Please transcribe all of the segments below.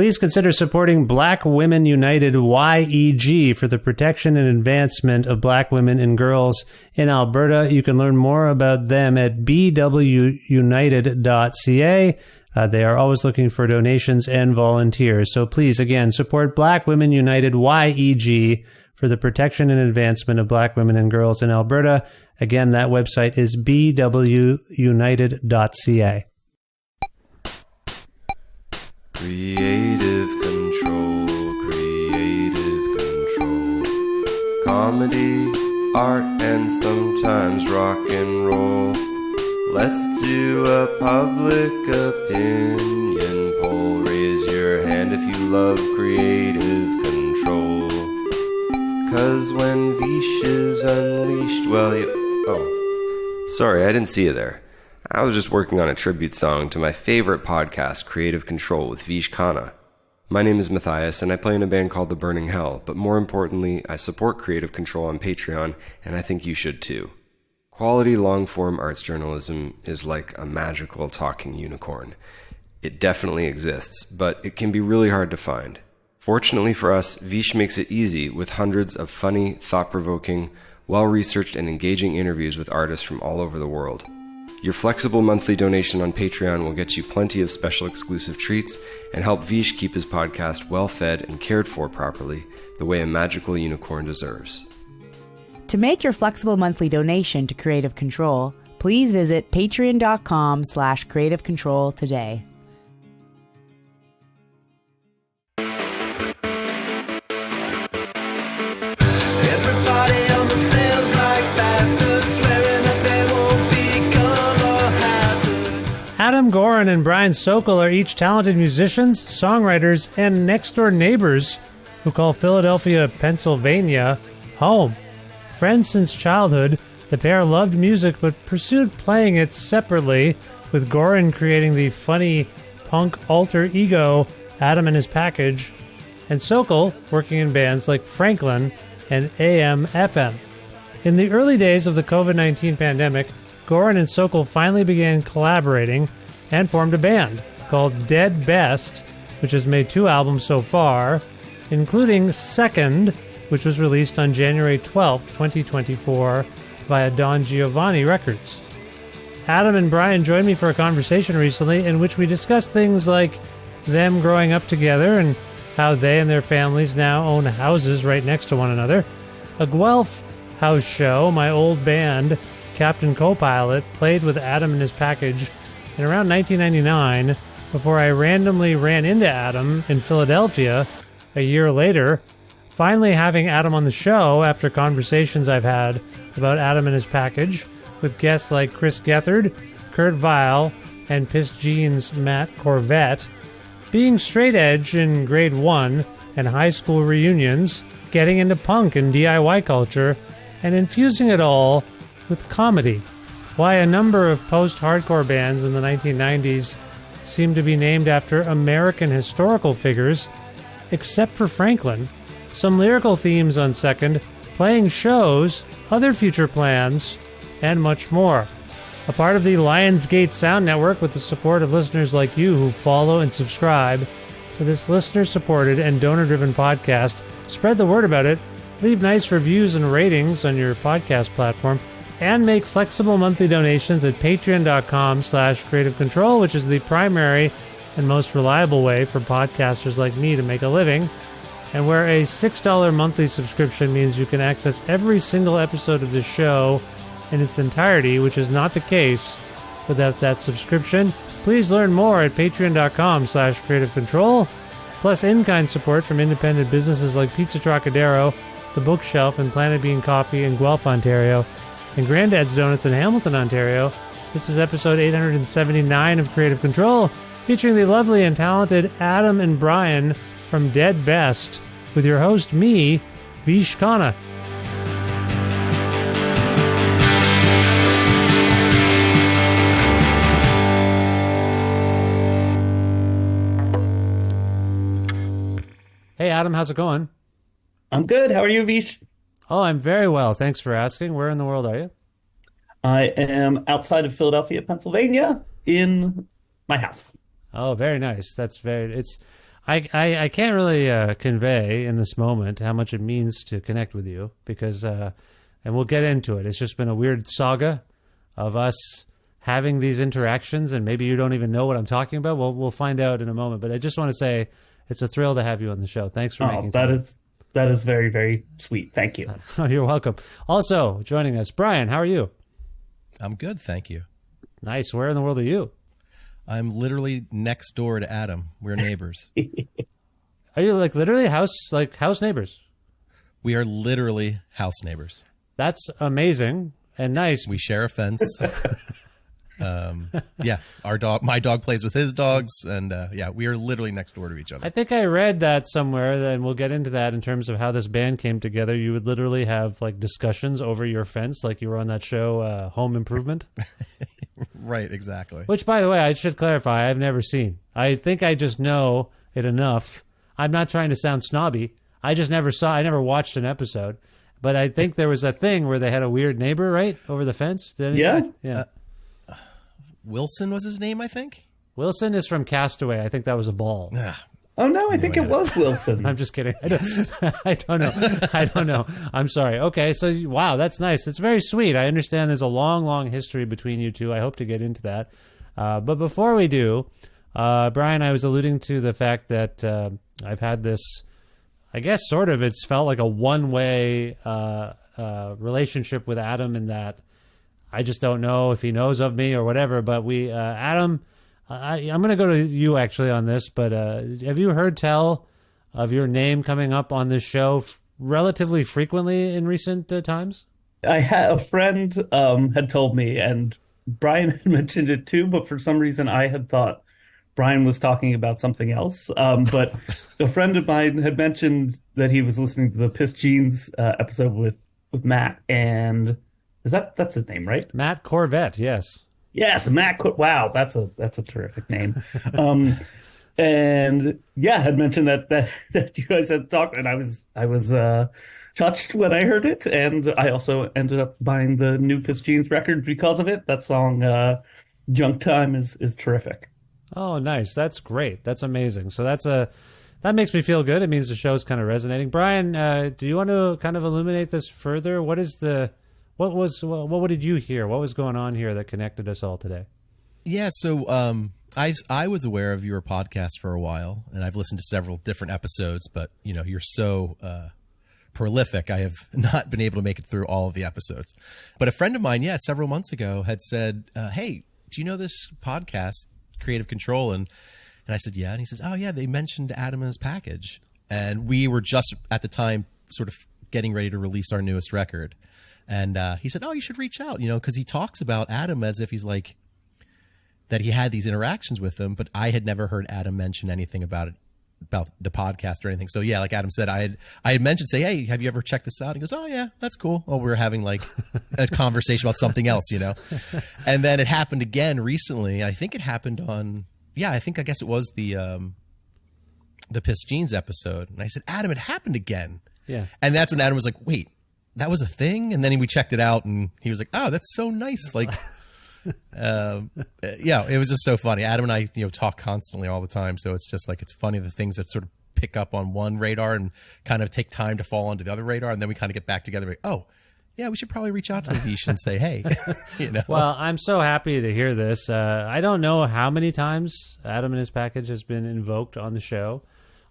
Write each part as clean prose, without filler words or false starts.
Please consider supporting Black Women United YEG for the protection and advancement of black women and girls in Alberta. You can learn more about them at bwunited.ca. They are always looking for donations and volunteers. So please, again, support Black Women United YEG for the protection and advancement of black women and girls in Alberta. Again, that website is bwunited.ca. Creative control, creative control. Comedy, art, and sometimes rock and roll. Let's do a public opinion poll. Raise your hand if you love creative control. 'Cause when Vish is unleashed, well, sorry, I didn't see you there. I was just working on a tribute song to my favorite podcast, Creative Control, with Vish Khanna. My name is Matthias, and I play in a band called The Burning Hell, but more importantly, I support Creative Control on Patreon, and I think you should too. Quality long-form arts journalism is like a magical talking unicorn. It definitely exists, but it can be really hard to find. Fortunately for us, Vish makes it easy with hundreds of funny, thought-provoking, well-researched and engaging interviews with artists from all over the world. Your flexible monthly donation on Patreon will get you plenty of special exclusive treats and help Vish keep his podcast well-fed and cared for properly, the way a magical unicorn deserves. To make your flexible monthly donation to Creative Control, please visit patreon.com/Creative Control today. Adam, Goren, and Brian Sokel are each talented musicians, songwriters, and next-door neighbors who call Philadelphia, Pennsylvania, home. Friends since childhood, the pair loved music but pursued playing it separately, with Goren creating the funny punk alter ego Adam and His Package, and Sokel working in bands like Franklin and AM/FM. In the early days of the COVID-19 pandemic, Goren and Sokel finally began collaborating and formed a band called Dead Best, which has made 2 albums so far, including Second, which was released on January 12, 2024, via Don Giovanni Records. Adam and Brian joined me for a conversation recently in which we discussed things like them growing up together and how they and their families now own houses right next to one another, a Guelph house show my old band, Captain Copilot, played with Adam and His Package in around 1999 before I randomly ran into Adam in Philadelphia a year later, finally having Adam on the show after conversations I've had about Adam and His Package with guests like Chris Gethard, Kurt Vile, and Pissed Jeans Matt Korvette, being straight edge in grade 1 and high school reunions, getting into punk and DIY culture, and infusing it all with comedy. Why a number of post-hardcore bands in the 1990s seem to be named after American historical figures, except for Franklin, some lyrical themes on Second, playing shows, other future plans, and much more. A part of the Lionsgate Sound Network with the support of listeners like you who follow and subscribe to this listener-supported and donor-driven podcast. Spread the word about it, leave nice reviews and ratings on your podcast platform, and make flexible monthly donations at patreon.com/Creative Control, which is the primary and most reliable way for podcasters like me to make a living, and where a $6 monthly subscription means you can access every single episode of the show in its entirety, which is not the case without that subscription. Please learn more at patreon.com/Creative Control, plus in-kind support from independent businesses like Pizza Trocadero, The Bookshelf, and Planet Bean Coffee in Guelph, Ontario, and Granddad's Donuts in Hamilton, Ontario. This is episode 879 of Creative Control, featuring the lovely and talented Adam and Brian from Dead Best, with your host, me, Vish Khanna. Hey, Adam, how's it going? I'm good. How are you, Vish? Oh, I'm very well. Thanks for asking. Where in the world are you? I am outside of Philadelphia, Pennsylvania, in my house. Oh, very nice. I can't really convey in this moment how much it means to connect with you because, and we'll get into it. It's just been a weird saga of us having these interactions, and maybe you don't even know what I'm talking about. We'll find out in a moment. But I just want to say it's a thrill to have you on the show. Thanks for making time. That is very, very sweet. Thank you. You're welcome. Also joining us, Brian. How are you? I'm good, thank you. Nice. Where in the world are you? I'm literally next door to Adam. We're neighbors. Are you like literally house neighbors? We are literally house neighbors. That's amazing and nice. We share a fence. Yeah, my dog plays with his dogs, and yeah, we are literally next door to each other. I think I read that somewhere, and we'll get into that in terms of how this band came together. You would literally have like discussions over your fence, like you were on that show, Home Improvement. Right, exactly. Which, by the way, I should clarify, I've never seen. I think I just know it enough. I'm not trying to sound snobby. I never watched an episode. But I think there was a thing where they had a weird neighbor, right, over the fence. Yeah. Wilson was his name, I think. Wilson is from Castaway. I think that was a ball. Oh, no, I think it was Wilson. I'm just kidding. I don't know. I'm sorry. Okay, so, wow, that's nice. It's very sweet. I understand there's a long, long history between you two. I hope to get into that. But before we do, Brian, I was alluding to the fact that I've had this, I guess, sort of, it's felt like a one-way relationship with Adam in that I just don't know if he knows of me or whatever. But Adam, I'm going to go to you actually on this. But have you heard tell of your name coming up on this show relatively frequently in recent times? I had a friend had told me, and Brian had mentioned it too, but for some reason I had thought Brian was talking about something else. But a friend of mine had mentioned that he was listening to the Pissed Jeans episode with Matt, and that's his name, right? Matt Korvette, yes. Yes, wow, that's a terrific name. And yeah, had mentioned that you guys had talked, and I was touched when I heard it, and I also ended up buying the new Pissed Jeans record because of it. That song, Junk Time, is terrific. Oh, nice. That's great. That's amazing. So that makes me feel good. It means the show's kind of resonating. Brian, do you want to kind of illuminate this further? What did you hear? What was going on here that connected us all today? Yeah, so I was aware of your podcast for a while, and I've listened to several different episodes, but you're so prolific, I have not been able to make it through all of the episodes. But a friend of mine, several months ago had said, hey, do you know this podcast, Creative Control? And I said, yeah. And he says, oh yeah, they mentioned Adam and his package. And we were just at the time sort of getting ready to release our newest record. And he said, oh, you should reach out, because he talks about Adam as if he's like, that he had these interactions with him, but I had never heard Adam mention anything about it, about the podcast or anything. So yeah, like Adam said, I had mentioned, say, hey, have you ever checked this out? He goes, oh yeah, that's cool. Well, we were having like a conversation about something else, and then it happened again recently. I think it happened on, I guess it was the Pissed Jeans episode. And I said, Adam, it happened again. Yeah. And that's when Adam was like, wait, that was a thing? And then we checked it out and he was like, oh, that's so nice. Like, it was just so funny. Adam and I, talk constantly all the time. So it's just like, it's funny the things that sort of pick up on one radar and kind of take time to fall onto the other radar. And then we kind of get back together. Like, oh, yeah, we should probably reach out to Vish and say, hey, Well, I'm so happy to hear this. I don't know how many times Adam and his package has been invoked on the show.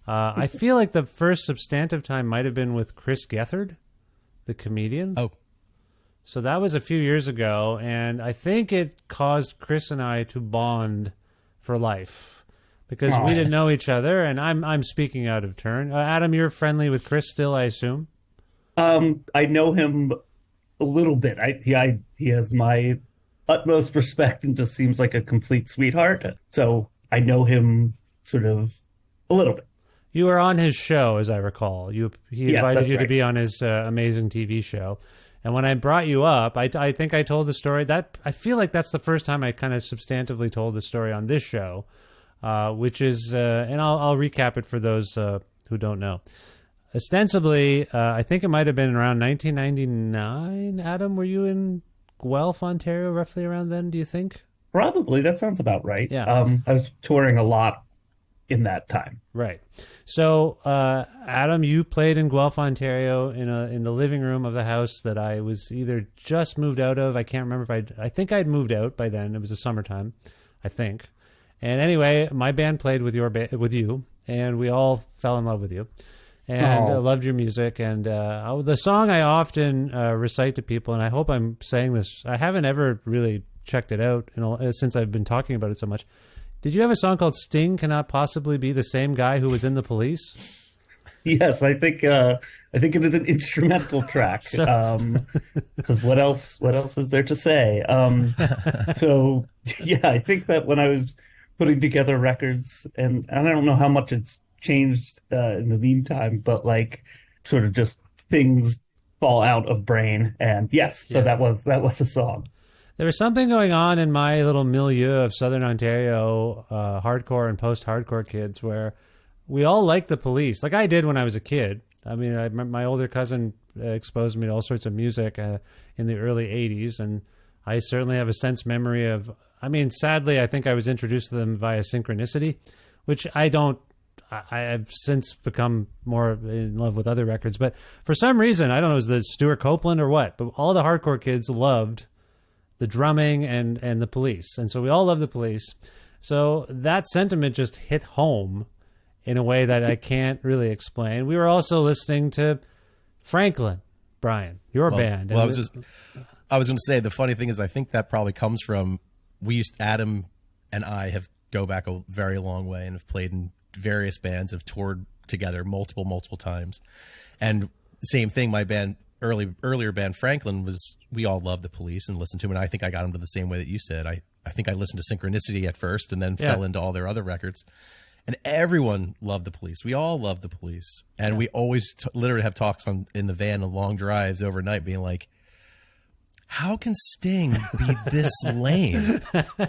I feel like the first substantive time might have been with Chris Gethard, the comedian. Oh. So that was a few years ago, and I think it caused Chris and I to bond for life because we didn't know each other, and I'm speaking out of turn. Adam, you're friendly with Chris still, I assume? I know him a little bit. He has my utmost respect and just seems like a complete sweetheart. So I know him sort of a little bit. You were on his show, as I recall. He invited you to be on his amazing TV show. And when I brought you up, I think I told the story. That I feel like that's the first time I kind of substantively told the story on this show, which is, and I'll recap it for those who don't know. Ostensibly, I think it might have been around 1999. Adam, were you in Guelph, Ontario, roughly around then, do you think? Probably. That sounds about right. Yeah. I was touring a lot in that time. Right. So, Adam, you played in Guelph, Ontario, in the living room of the house that I was either just moved out of. I can't remember if I think I'd moved out by then. It was the summertime, I think. And anyway, my band played with with you, and we all fell in love with you, and loved your music. And the song I often recite to people, and I hope I'm saying this. I haven't ever really checked it out since I've been talking about it so much. Did you have a song called "Sting Cannot Possibly Be the Same Guy Who Was in the Police"? Yes, I think it is an instrumental track. Because what else is there to say? So yeah, I think that when I was putting together records, and I don't know how much it's changed in the meantime, but like sort of just things fall out of brain, and yes, so that was a song. There was something going on in my little milieu of Southern Ontario hardcore and post-hardcore kids where we all liked the Police. Like I did when I was a kid. I mean, I remember my older cousin exposed me to all sorts of music in the early 80s, and I certainly have a sense memory of, I mean, sadly, I think I was introduced to them via Synchronicity, which I have since become more in love with other records. But for some reason, I don't know, is it Stuart Copeland or what, but all the hardcore kids loved the drumming and the Police. And so we all love the Police. So that sentiment just hit home in a way that I can't really explain. We were also listening to Franklin, Brian, your band. Well, I was going to say, the funny thing is I think that probably comes from, Adam and I go back a very long way and have played in various bands, have toured together multiple times. And same thing, my band, earlier band Franklin, we all loved the Police and listened to them, and I think I got into the same way that you said. I think I listened to Synchronicity at first and then fell into all their other records, and everyone loved the Police. We all loved the Police, and we always literally have talks in the van on long drives overnight being like, how can Sting be this lame?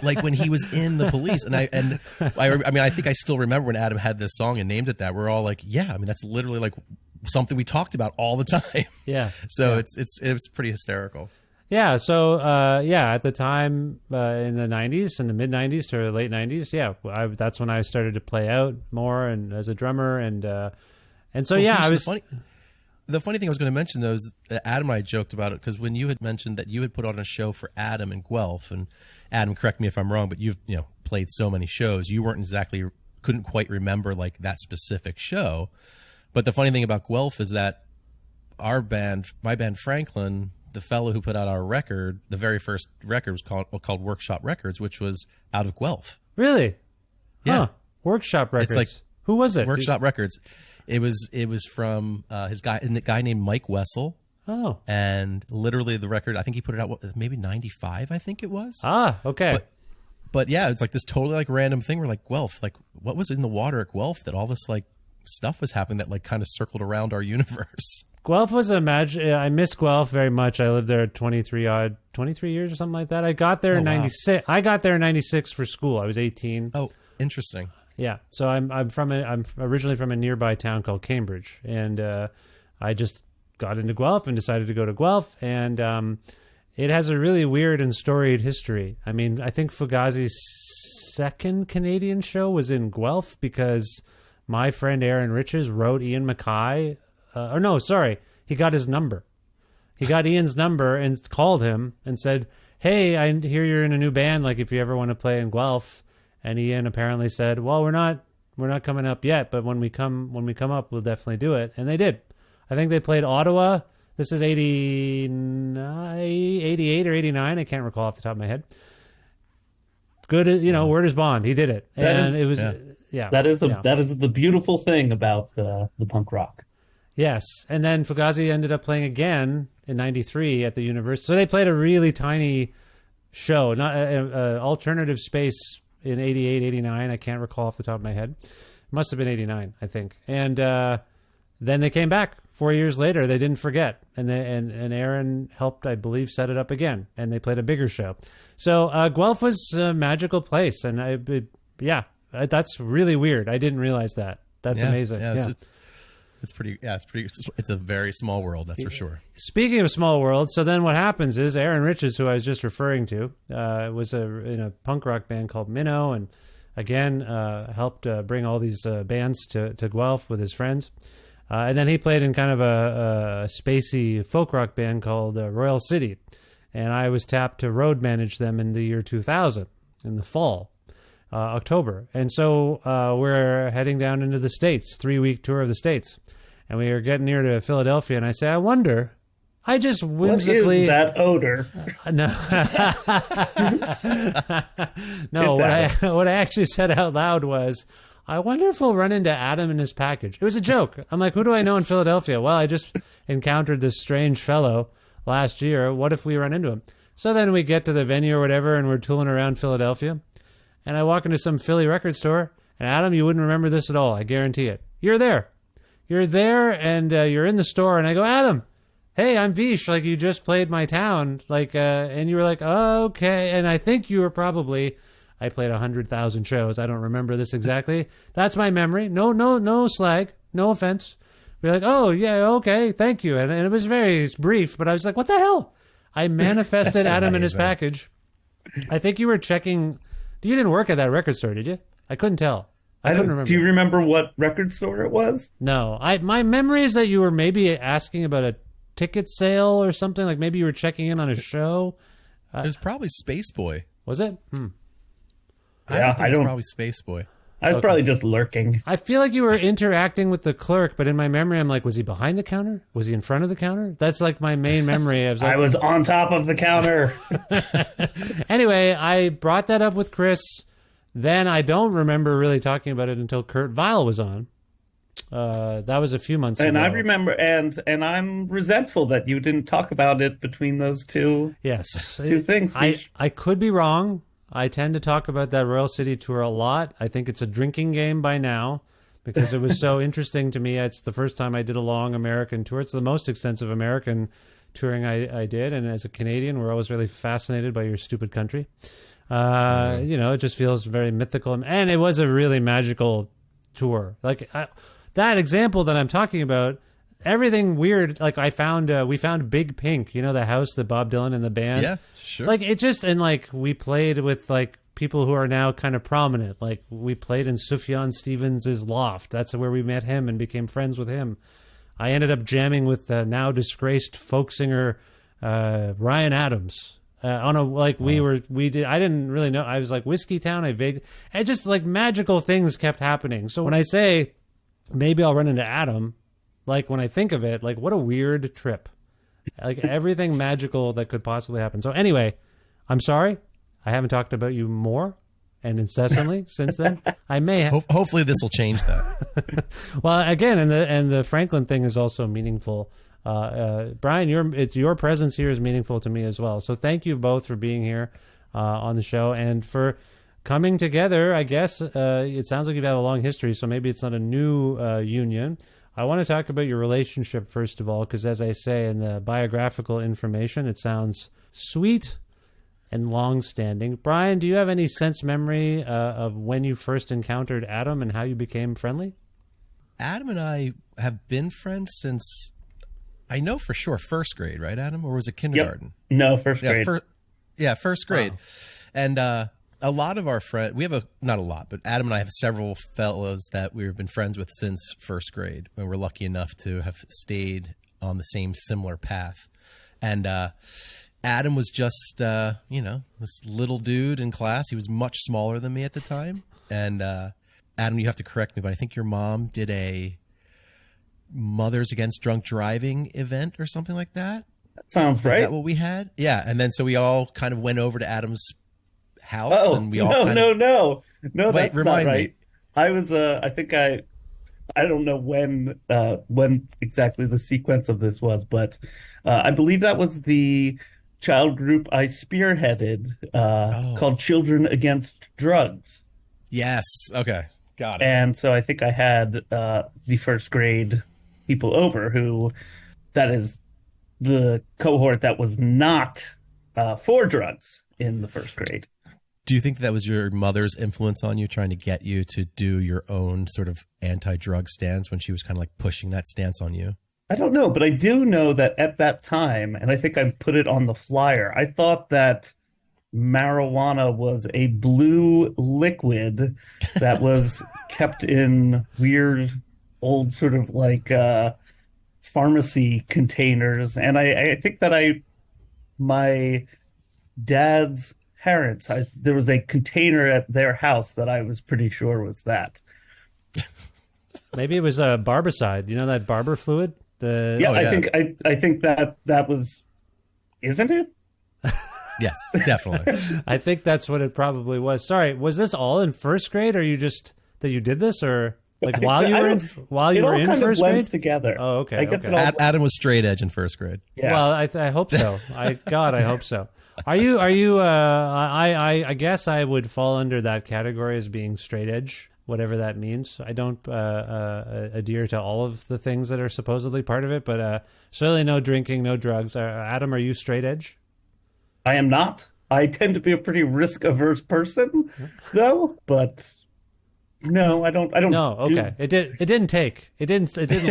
Like when he was in the Police, and I mean I think I still remember when Adam had this song and named it that. We're all like, yeah, I mean that's literally like something we talked about all the time. Yeah. So it's pretty hysterical. Yeah. So at the time in the 90s, in the mid 90s or late 90s, that's when I started to play out more and as a drummer and so I was. The funny thing I was going to mention though is that Adam and I joked about it because when you had mentioned that you had put on a show for Adam in Guelph, and Adam, correct me if I'm wrong, but you've played so many shows, you couldn't quite remember like that specific show. But the funny thing about Guelph is that my band Franklin, the fellow who put out our record, the very first record was called Workshop Records, which was out of Guelph. Really? Yeah. Huh. Workshop Records. It's like who was it? Workshop Records. It was from the guy named Mike Wessel. Oh. And literally the record, I think he put it out maybe 95, I think it was. Ah, okay. But yeah, it's like this totally like random thing where like Guelph, like what was in the water at Guelph that all this like stuff was happening that like kind of circled around our universe. Guelph was I miss Guelph very much. I lived there 23 years or something like that. I got there in 96. Wow. I got there in 96 for school. I was 18. Oh, interesting. Yeah. So I'm originally from a nearby town called Cambridge, and I just got into Guelph and decided to go to Guelph, and it has a really weird and storied history. I mean, I think Fugazi's second Canadian show was in Guelph because my friend Aaron Riches wrote Ian MacKaye. He got his number. He got Ian's number and called him and said, "Hey, I hear you're in a new band. Like, if you ever want to play in Guelph." And Ian apparently said, "Well, we're not coming up yet, but when we come up, we'll definitely do it." And they did. I think they played Ottawa. This is 88 or 89. I can't recall off the top of my head. Good, word is bond. He did it, That is the beautiful thing about the punk rock. Yes, and then Fugazi ended up playing again in '93 at the University. So they played a really tiny show, not alternative space in 88, 89. I can't recall off the top of my head. It must have been 89, I think. And then they came back 4 years later. They didn't forget, and Aaron helped, I believe, set it up again. And they played a bigger show. So Guelph was a magical place, and that's really weird. I didn't realize that. That's amazing. It's a very small world, that's for sure. Speaking of small world, so then what happens is Aaron Riches, who I was just referring to, was in a punk rock band called Minnow, and again, helped bring all these bands to Guelph with his friends. And then he played in kind of a spacey folk rock band called Royal City. And I was tapped to road manage them in the year 2000, in the fall, October. And so we're heading down into the States, 3-week tour of the States. And we are getting near to Philadelphia, and I say, I wonder, I just whimsically... What is that odor? No, what I actually said out loud was, I wonder if we'll run into Adam in his package. It was a joke. I'm like, who do I know in Philadelphia? Well, I just encountered this strange fellow last year. What if we run into him? So then we get to the venue or whatever, and we're tooling around Philadelphia. And I walk into some Philly record store, and Adam, you wouldn't remember this at all. I guarantee it. You're there. You're there, and you're in the store, and I go, Adam, hey, I'm Vish. Like, you just played my town. Like, and you were like, oh, okay. And I think you were probably... I played 100,000 shows. I don't remember this exactly. That's my memory. No slag. No offense. We're like, oh, yeah, okay, thank you. And it was very brief, but I was like, what the hell? I manifested Adam in his package. I think you were checking. You didn't work at that record store, did you? I couldn't tell. I couldn't remember. Do you remember what record store it was? No. My memory is that you were maybe asking about a ticket sale or something. Like maybe you were checking in on a show. It was probably Space Boy. Was it? I don't. Probably Space Boy. I was probably just lurking. I feel like you were interacting with the clerk, but in my memory, I'm like, was he behind the counter? Was he in front of the counter? That's like my main memory. I was on top of the counter. Anyway, I brought that up with Chris. Then I don't remember really talking about it until Kurt Vile was on. That was a few months ago. And I remember, and I'm resentful that you didn't talk about it between those two. Yes, two things. I could be wrong. I tend to talk about that Royal City tour a lot. I think it's a drinking game by now because it was so interesting to me. It's the first time I did a long American tour. It's the most extensive American touring I did. And as a Canadian, we're always really fascinated by your stupid country. It just feels very mythical. And it was a really magical tour. Like that example that I'm talking about, everything weird. Like we found Big Pink, the house that Bob Dylan and the band. Yeah, sure. Like it just, and like we played with like people who are now kind of prominent. Like we played in Sufjan Stevens' loft. That's where we met him and became friends with him. I ended up jamming with now disgraced folk singer Ryan Adams. I didn't really know. I was like Whiskey Town. And just like magical things kept happening. So when I say maybe I'll run into Adam, like when I think of it, like what a weird trip. Like everything magical that could possibly happen. So anyway, I'm sorry. I haven't talked about you more and incessantly since then. I may have. Hopefully this will change that. Well, again, and the Franklin thing is also meaningful. Brian, your presence here is meaningful to me as well. So thank you both for being here on the show and for coming together. I guess it sounds like you've had a long history, so maybe it's not a new union. I want to talk about your relationship first of all, because as I say in the biographical information, it sounds sweet and long-standing. Brian, do you have any sense memory of when you first encountered Adam and how you became friendly? Adam and I have been friends since, I know for sure, first grade, right, Adam? Or was it kindergarten? Yep. No, first grade. First grade. Wow. And a lot of our friends, not a lot, but Adam and I have several fellows that we've been friends with since first grade, when we're lucky enough to have stayed on the same similar path. And Adam was just, this little dude in class. He was much smaller than me at the time. And Adam, you have to correct me, but I think your mom did a Mothers Against Drunk Driving event or something like that. That sounds right. Is that what we had? Yeah. And then so we all kind of went over to Adam's house. Oh, and we all no. Wait, That's remind not right. me. I was, I think I don't know when exactly the sequence of this was, but I believe that was the child group I spearheaded called Children Against Drugs. Yes. Okay. Got it. And so I think I had the first grade people over that is the cohort that was not for drugs in the first grade. Do you think that was your mother's influence on you, trying to get you to do your own sort of anti-drug stance when she was kind of like pushing that stance on you? I don't know, but I do know that at that time, and I think I put it on the flyer, I thought that marijuana was a blue liquid that was kept in weird old sort of like pharmacy containers. And I think that my dad's parents, there was a container at their house that I was pretty sure was that. Maybe it was a barbicide. You know that barber fluid? I think that was, isn't it? Yes, definitely. I think that's what it probably was. Sorry, was this all in first grade, or you just that you did this, or like while you were in first grade? It all kind of blends together. Oh, okay. I guess okay. Adam was straight edge in first grade. Yeah. Well, I hope so. I hope so. Are you? I guess I would fall under that category as being straight edge, whatever that means. I don't adhere to all of the things that are supposedly part of it, but certainly no drinking, no drugs. Adam, are you straight edge? I am not. I tend to be a pretty risk-averse person, though. But no, I don't. No, okay. It didn't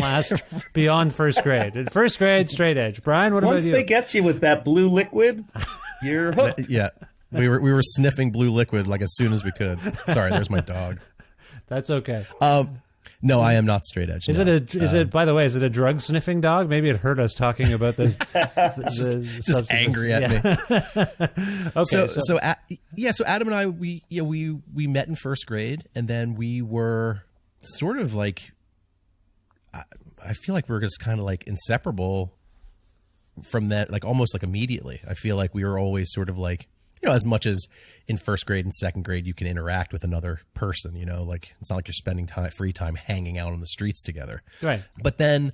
last beyond first grade. In first grade, straight edge. Brian, what about you? Once they get you with that blue liquid, you're hooked. Yeah, we were sniffing blue liquid like as soon as we could. Sorry, there's my dog. That's okay. No, I am not straight edge. Is it? By the way, is it a drug sniffing dog? Maybe it hurt us talking about the just angry at me. Okay. So Adam and I, we met in first grade, and then we were sort of like, I feel like we were just kind of like inseparable from that, like almost like immediately. I feel like we were always sort of like, as much as in first grade and second grade, you can interact with another person, like it's not like you're spending free time hanging out on the streets together. Right. But then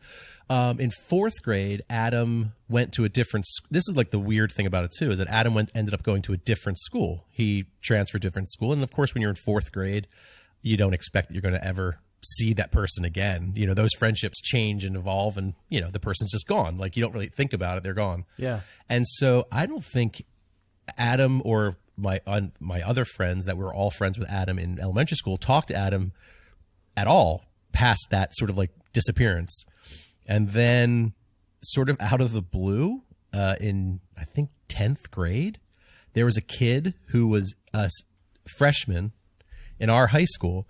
in fourth grade, Adam went to a different, this is like the weird thing about it too, is that Adam ended up going to a different school. He transferred to a different school. And of course, when you're in fourth grade, you don't expect that you're going to ever see that person again. Those friendships change and evolve, and, the person's just gone. Like you don't really think about it. They're gone. Yeah. And so I don't think Adam or my other friends that were all friends with Adam in elementary school talked to Adam at all past that sort of like disappearance. And then sort of out of the blue, in I think 10th grade, there was a kid who was a freshman in our high school,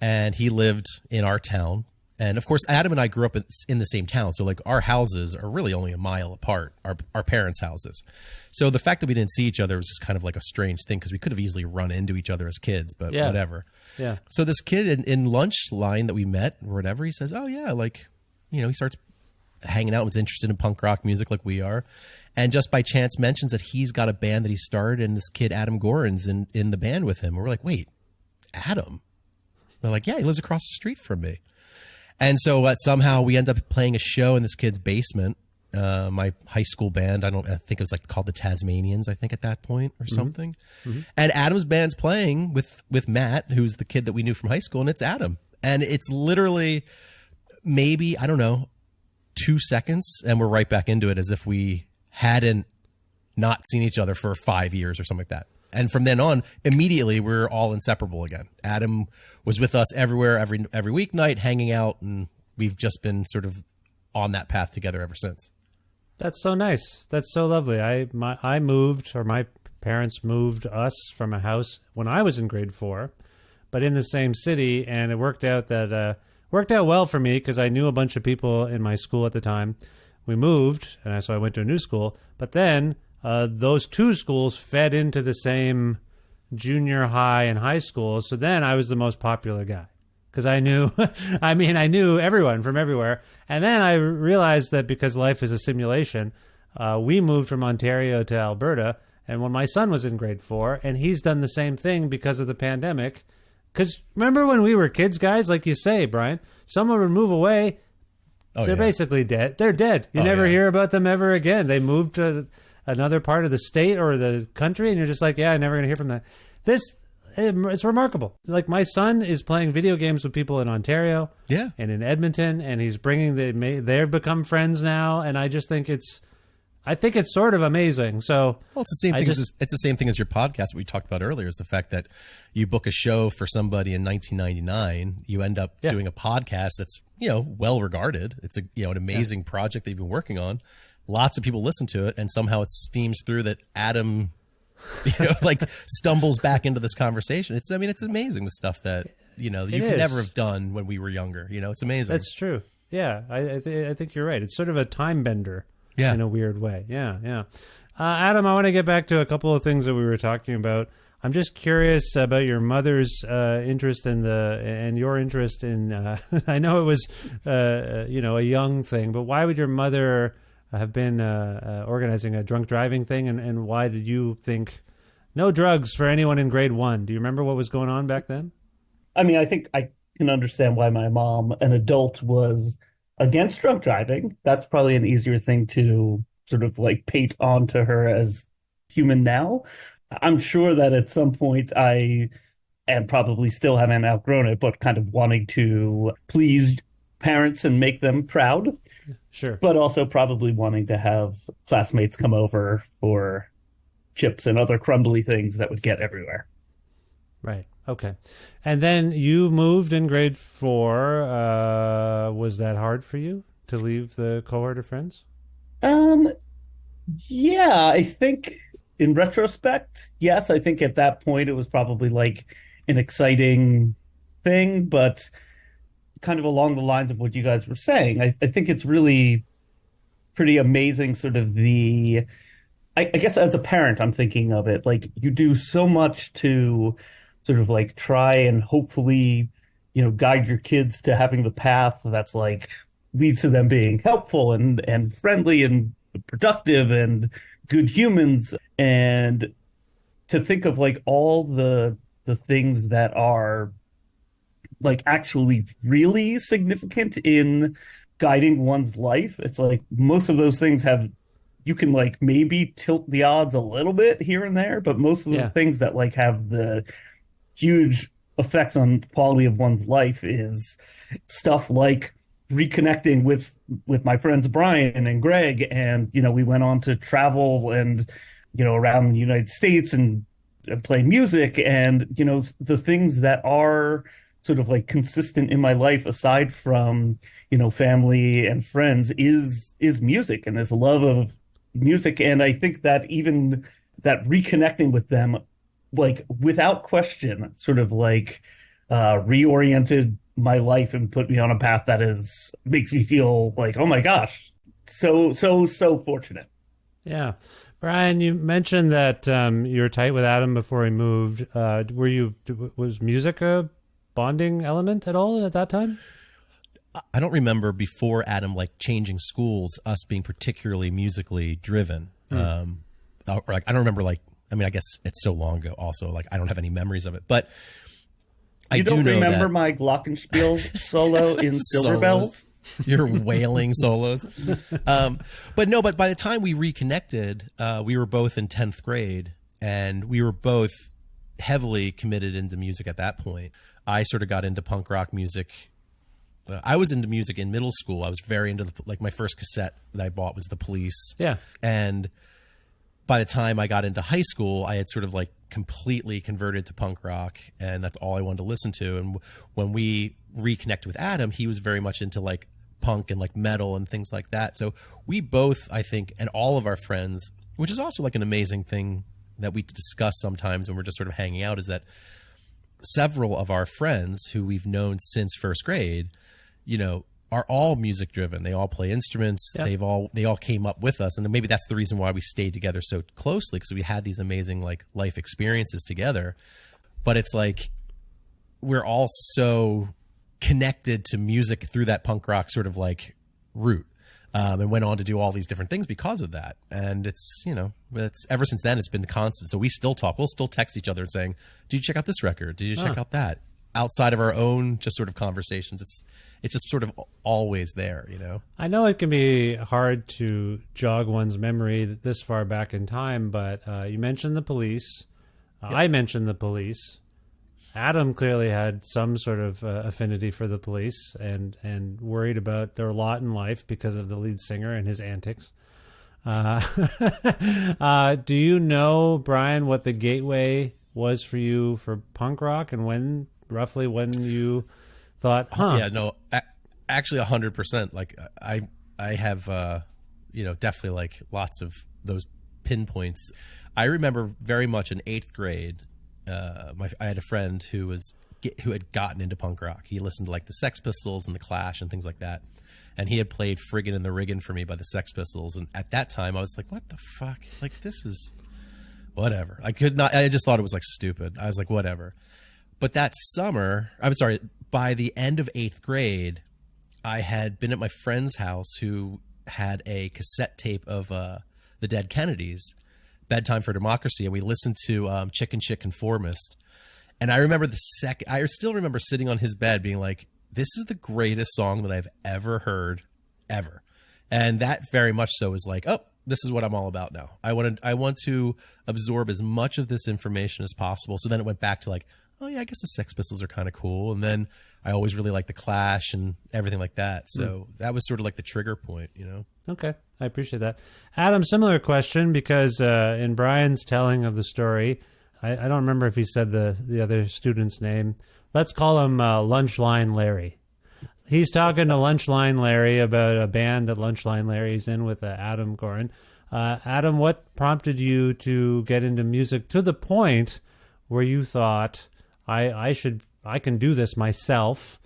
and he lived in our town. And of course, Adam and I grew up in the same town. So like our houses are really only a mile apart, our parents' houses. So the fact that we didn't see each other was just kind of like a strange thing, because we could have easily run into each other as kids, but whatever. Yeah. So this kid in lunch line that we met or whatever, he says, oh yeah, like, he starts hanging out, was interested in punk rock music like we are. And just by chance mentions that he's got a band that he started, and this kid, Adam Goren's in the band with him. And we're like, wait, Adam? They're like, yeah, he lives across the street from me. And so somehow we end up playing a show in this kid's basement. My high school band, I think it was like called the Tasmanians, I think at that point or something. Mm-hmm. And Adam's band's playing with Matt, who's the kid that we knew from high school, and it's Adam. And it's literally maybe, I don't know, 2 seconds, and we're right back into it as if we hadn't not seen each other for 5 years or something like that. And from then on, immediately we're all inseparable again. Adam was with us everywhere, every weeknight, hanging out, and we've just been sort of on that path together ever since. That's so nice. That's so lovely. I moved, or my parents moved us from a house when I was in grade 4, but in the same city, and it worked out well for me because I knew a bunch of people in my school at the time. We moved, and so I went to a new school, but then those two schools fed into the same junior high and high school. So then I was the most popular guy because I knew, I knew everyone from everywhere. And then I realized that because life is a simulation, we moved from Ontario to Alberta. And when my son was in grade 4, and he's done the same thing because of the pandemic. Because remember when we were kids, guys, like you say, Brian, someone would move away. They're basically dead. They're dead. You never hear about them ever again. They moved to another part of the state or the country, and you're just like, I'm never going to hear from that. It's remarkable. Like, my son is playing video games with people in Ontario and in Edmonton, and he's they've become friends now, and I just think it's sort of amazing. So, well, it's the same thing. It's the same thing as your podcast we talked about earlier. Is the fact that you book a show for somebody in 1999, you end up doing a podcast that's well regarded. It's an amazing project that you've been working on. Lots of people listen to it, and somehow it steams through that Adam like stumbles back into this conversation. It's amazing the stuff that, you could never have done when we were younger. It's amazing. That's true. Yeah, I think you're right. It's sort of a time bender in a weird way. Yeah. Adam, I want to get back to a couple of things that we were talking about. I'm just curious about your mother's interest and your interest in. I know it was, a young thing, but why would your mother have been organizing a drunk driving thing, and why did you think no drugs for anyone in grade 1? Do you remember what was going on back then? I mean, I think I can understand why my mom, an adult, was against drunk driving. That's probably an easier thing to sort of like paint onto her as human now. I'm sure that at some point I, and probably still haven't outgrown it, but kind of wanting to please parents and make them proud. Sure. But also probably wanting to have classmates come over for chips and other crumbly things that would get everywhere. Right. Okay. And then you moved in grade 4. Was that hard for you to leave the cohort of friends? Yeah, I think in retrospect, yes, I think at that point it was probably like an exciting thing, but kind of along the lines of what you guys were saying, I think it's really pretty amazing sort of I guess as a parent, I'm thinking of it, like you do so much to sort of like try and hopefully, guide your kids to having the path that's like leads to them being helpful and friendly and productive and good humans. And to think of like all the things that are like actually really significant in guiding one's life. It's like most of those things you can like maybe tilt the odds a little bit here and there, but most of the things that like have the huge effects on quality of one's life is stuff like reconnecting with my friends Brian and Greg, and we went on to travel and around the United States and play music, and the things that are sort of like consistent in my life aside from family and friends is music and is a love of music. And I think that even that reconnecting with them, like without question, sort of like reoriented my life and put me on a path that makes me feel like, oh my gosh, so fortunate. Yeah. Brian, you mentioned that you were tight with Adam before he moved. Was music a bonding element at all at that time? I don't remember before Adam like changing schools, us being particularly musically driven. Or like, I don't remember I guess it's so long ago also, like I don't have any memories of it, but I do know that. You don't remember my glockenspiel solo in Silver Bells? Your wailing solos. But by the time we reconnected, we were both in 10th grade and we were both heavily committed into music at that point. I sort of got into punk rock music. I was into music in middle school. I was very into my first cassette that I bought was The Police. Yeah. And by the time I got into high school, I had sort of like completely converted to punk rock, and that's all I wanted to listen to. And when we reconnected with Adam, he was very much into like punk and like metal and things like that. So we both, I think, and all of our friends, which is also like an amazing thing that we discuss sometimes when we're just sort of hanging out, is that several of our friends who we've known since first grade, are all music driven. They all play instruments. Yep. They all came up with us, and maybe that's the reason why we stayed together so closely, because we had these amazing like life experiences together. But it's like we're all so connected to music through that punk rock sort of like route, and went on to do all these different things because of that. And it's ever since then it's been constant. So we still talk. We'll still text each other and saying, "Did you check out this record? Did you check out that?" Outside of our own just sort of conversations, it's just sort of always there, I know it can be hard to jog one's memory this far back in time, but you mentioned The Police. Yep. I mentioned The Police. Adam clearly had some sort of affinity for The Police and worried about their lot in life because of the lead singer and his antics. Do you know, Brian, what the gateway was for you for punk rock, and roughly when you thought, Yeah, no, actually 100%. Like I have, definitely like lots of those pinpoints. I remember very much in 8th grade, I had a friend who had gotten into punk rock. He listened to like the Sex Pistols and the Clash and things like that. And he had played Friggin' and the Riggin' for me by the Sex Pistols. And at that time, I was like, what the fuck? Like, this is whatever. I just thought it was like stupid. I was like, whatever. But that summer, by the end of 8th grade, I had been at my friend's house who had a cassette tape of the Dead Kennedys, Bedtime for Democracy. And we listened to Chicken Shit Conformist. And I remember I still remember sitting on his bed being like, this is the greatest song that I've ever heard, ever. And that very much so is like, oh, this is what I'm all about now. I want to absorb as much of this information as possible. So then it went back to like, oh yeah, I guess the Sex Pistols are kind of cool. And then I always really liked the Clash and everything like that. So that was sort of like the trigger point, you know? Okay. I appreciate that. Adam, similar question, because in Brian's telling of the story, I don't remember if he said the other student's name. Let's call him Lunchline Larry. He's talking to Lunchline Larry about a band that Lunchline Larry's in with Adam Goren. Adam, what prompted you to get into music to the point where you thought, I can do this myself?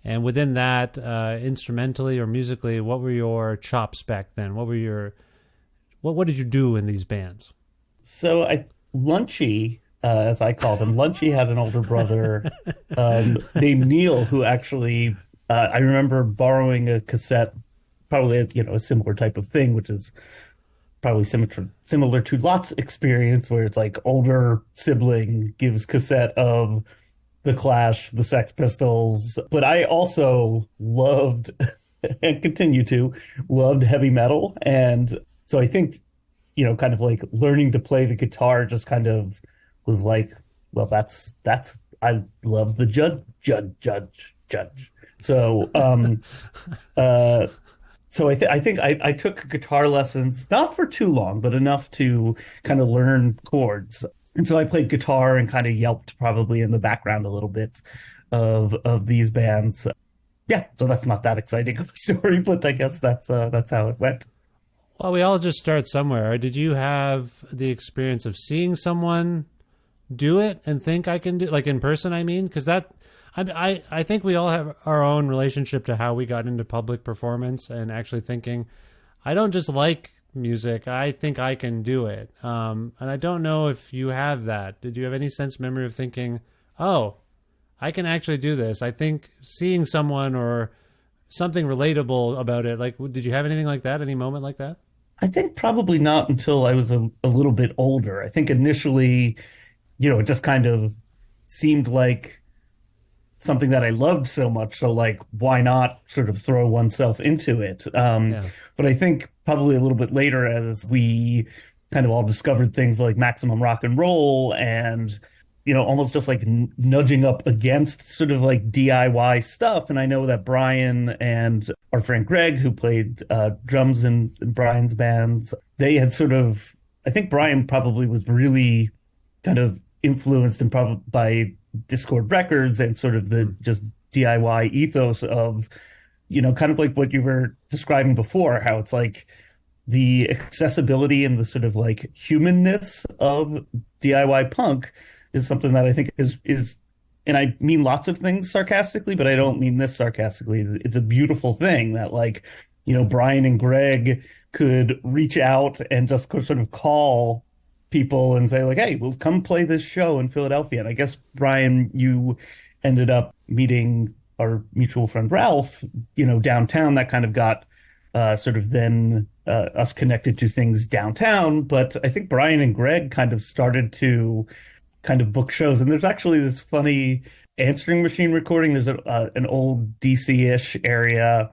And within that, instrumentally or musically, what were your chops back then? What did you do in these bands? So Lunchy, as I called him, Lunchy had an older brother named Neil, who actually, I remember borrowing a cassette, probably a similar type of thing, which is probably similar to Lot's experience, where it's like older sibling gives cassette of the Clash, the Sex Pistols. But I also loved and continue to loved heavy metal, and so I think kind of like learning to play the guitar just kind of was like, well, that's I love the judge. So so I think I took guitar lessons, not for too long, but enough to kind of learn chords. And so I played guitar and kind of yelped probably in the background a little bit of these bands. Yeah, so that's not that exciting of a story, but I guess that's how it went. Well, we all just start somewhere. Did you have the experience of seeing someone do it and think I can do, like in person, I mean? Because I think we all have our own relationship to how we got into public performance and actually thinking, I don't just like music, I think I can do it. And I don't know if you have that. Did you have any sense memory of thinking, oh, I can actually do this? I think seeing someone or something relatable about it, like, did you have anything like that, any moment like that? I think probably not until I was a little bit older. I think initially, it just kind of seemed like something that I loved so much. So like, why not sort of throw oneself into it? But I think probably a little bit later, as we kind of all discovered things like Maximum Rock and Roll and, almost just like nudging up against sort of like DIY stuff. And I know that Brian and our friend Greg, who played drums in Brian's bands, they had sort of, I think Brian probably was really kind of influenced and probably by Discord Records and sort of the just DIY ethos of, kind of like what you were describing before, how it's like the accessibility and the sort of like humanness of DIY punk is something that I think is, and I mean lots of things sarcastically, but I don't mean this sarcastically. It's a beautiful thing that like, Brian and Greg could reach out and just sort of call people and say like, hey, we'll come play this show in Philadelphia. And I guess, Brian, you ended up meeting our mutual friend Ralph, downtown. That kind of got sort of then us connected to things downtown. But I think Brian and Greg kind of started to kind of book shows. And there's actually this funny answering machine recording. There's an old DC-ish area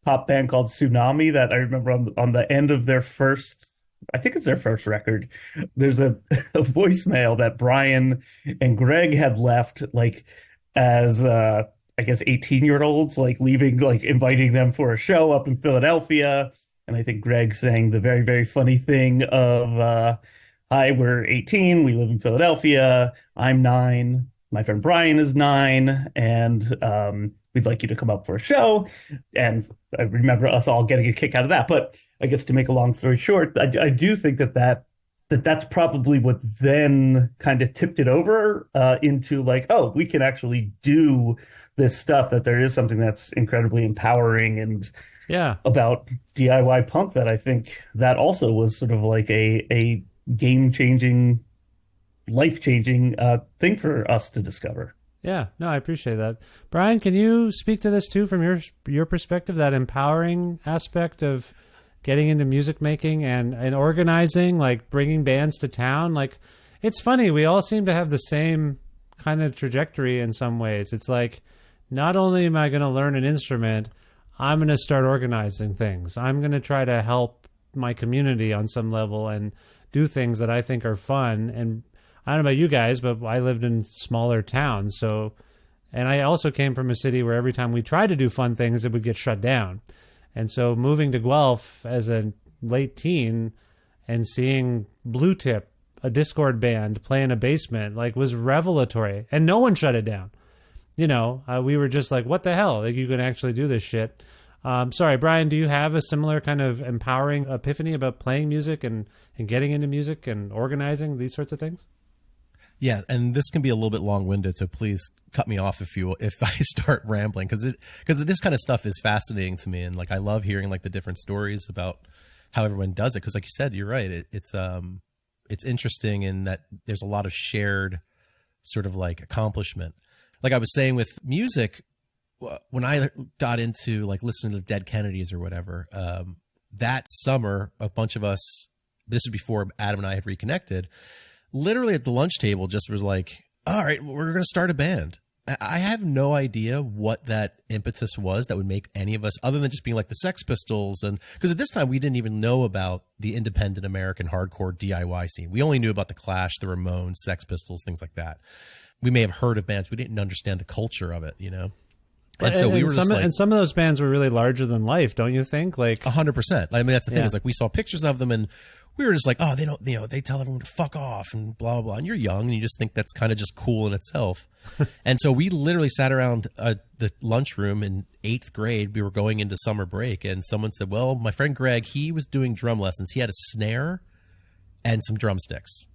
pop band called Tsunami that I remember on the end of their first, I think it's their first record, there's a voicemail that Brian and Greg had left, like, as I guess 18-year-olds, like leaving, like inviting them for a show up in Philadelphia. And I think Greg saying the very, very funny thing of, hi, we're 18, we live in Philadelphia, I'm 9, my friend Brian is 9, and we'd like you to come up for a show. And I remember us all getting a kick out of that. But I guess to make a long story short, I do think that that's probably what then kind of tipped it over into like, oh, we can actually do this stuff, that there is something that's incredibly empowering and Yeah. about DIY punk, that I think that also was sort of like a game-changing, life-changing thing for us to discover. Yeah, no, I appreciate that. Brian, can you speak to this too from your perspective, that empowering aspect of getting into music making and organizing, like bringing bands to town? Like, it's funny, we all seem to have the same kind of trajectory in some ways. It's like, not only am I going to learn an instrument, I'm going to start organizing things. I'm going to try to help my community on some level and do things that I think are fun. And I don't know about you guys, but I lived in smaller towns. So, and I also came from a city where every time we tried to do fun things, it would get shut down. And so moving to Guelph as a late teen and seeing Blue Tip, a Discord band, play in a basement, like, was revelatory, and no one shut it down. You know, we were just like, what the hell? Like, you can actually do this shit. Sorry, Brian, do you have a similar kind of empowering epiphany about playing music and getting into music and organizing, these sorts of things? Yeah, and this can be a little bit long-winded, so please cut me off if I start rambling, because this kind of stuff is fascinating to me, and like I love hearing like the different stories about how everyone does it. Because like you said, you're right. It's interesting in that there's a lot of shared sort of like accomplishment. Like I was saying with music, when I got into like listening to the Dead Kennedys or whatever, that summer, a bunch of us, this was before Adam and I had reconnected, literally at the lunch table just was like, all right, we're going to start a band. I have no idea what that impetus was that would make any of us, other than just being like the Sex Pistols. And because at this time we didn't even know about the independent American hardcore DIY scene. We only knew about the Clash, the Ramones, Sex Pistols, things like that. We may have heard of bands. We didn't understand the culture of it, you know? And so we were just like, and some of those bands were really larger than life, don't you think? Like 100%. I mean, that's the thing, is like we saw pictures of them and we were just like, oh, they don't, you know, they tell everyone to fuck off and blah, blah, blah. And you're young and you just think that's kind of just cool in itself. And so we literally sat around the lunchroom in 8th grade. We were going into summer break and someone said, well, my friend Greg, he was doing drum lessons. He had a snare and some drumsticks.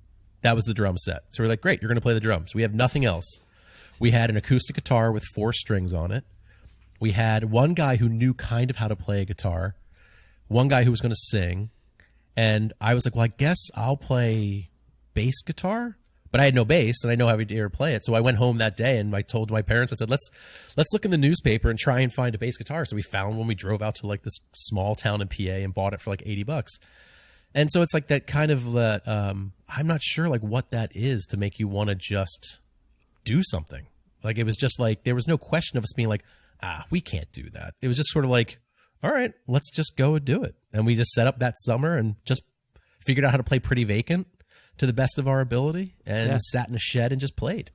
That was the drum set. So we're like, great, you're going to play the drums. We have nothing else. We had an acoustic guitar with 4 strings on it. We had one guy who knew kind of how to play a guitar, one guy who was going to sing. And I was like, well, I guess I'll play bass guitar, but I had no bass and I know how to play it. So I went home that day and I told my parents, I said, let's look in the newspaper and try and find a bass guitar. So we found one. We drove out to like this small town in PA and bought it for like $80. And so it's like that kind of that, I'm not sure like what that is to make you want to just do something. Like, it was just like, there was no question of us being like, we can't do that. It was just sort of like, all right, let's just go and do it. And we just set up that summer and just figured out how to play Pretty Vacant to the best of our ability and sat in a shed and just played.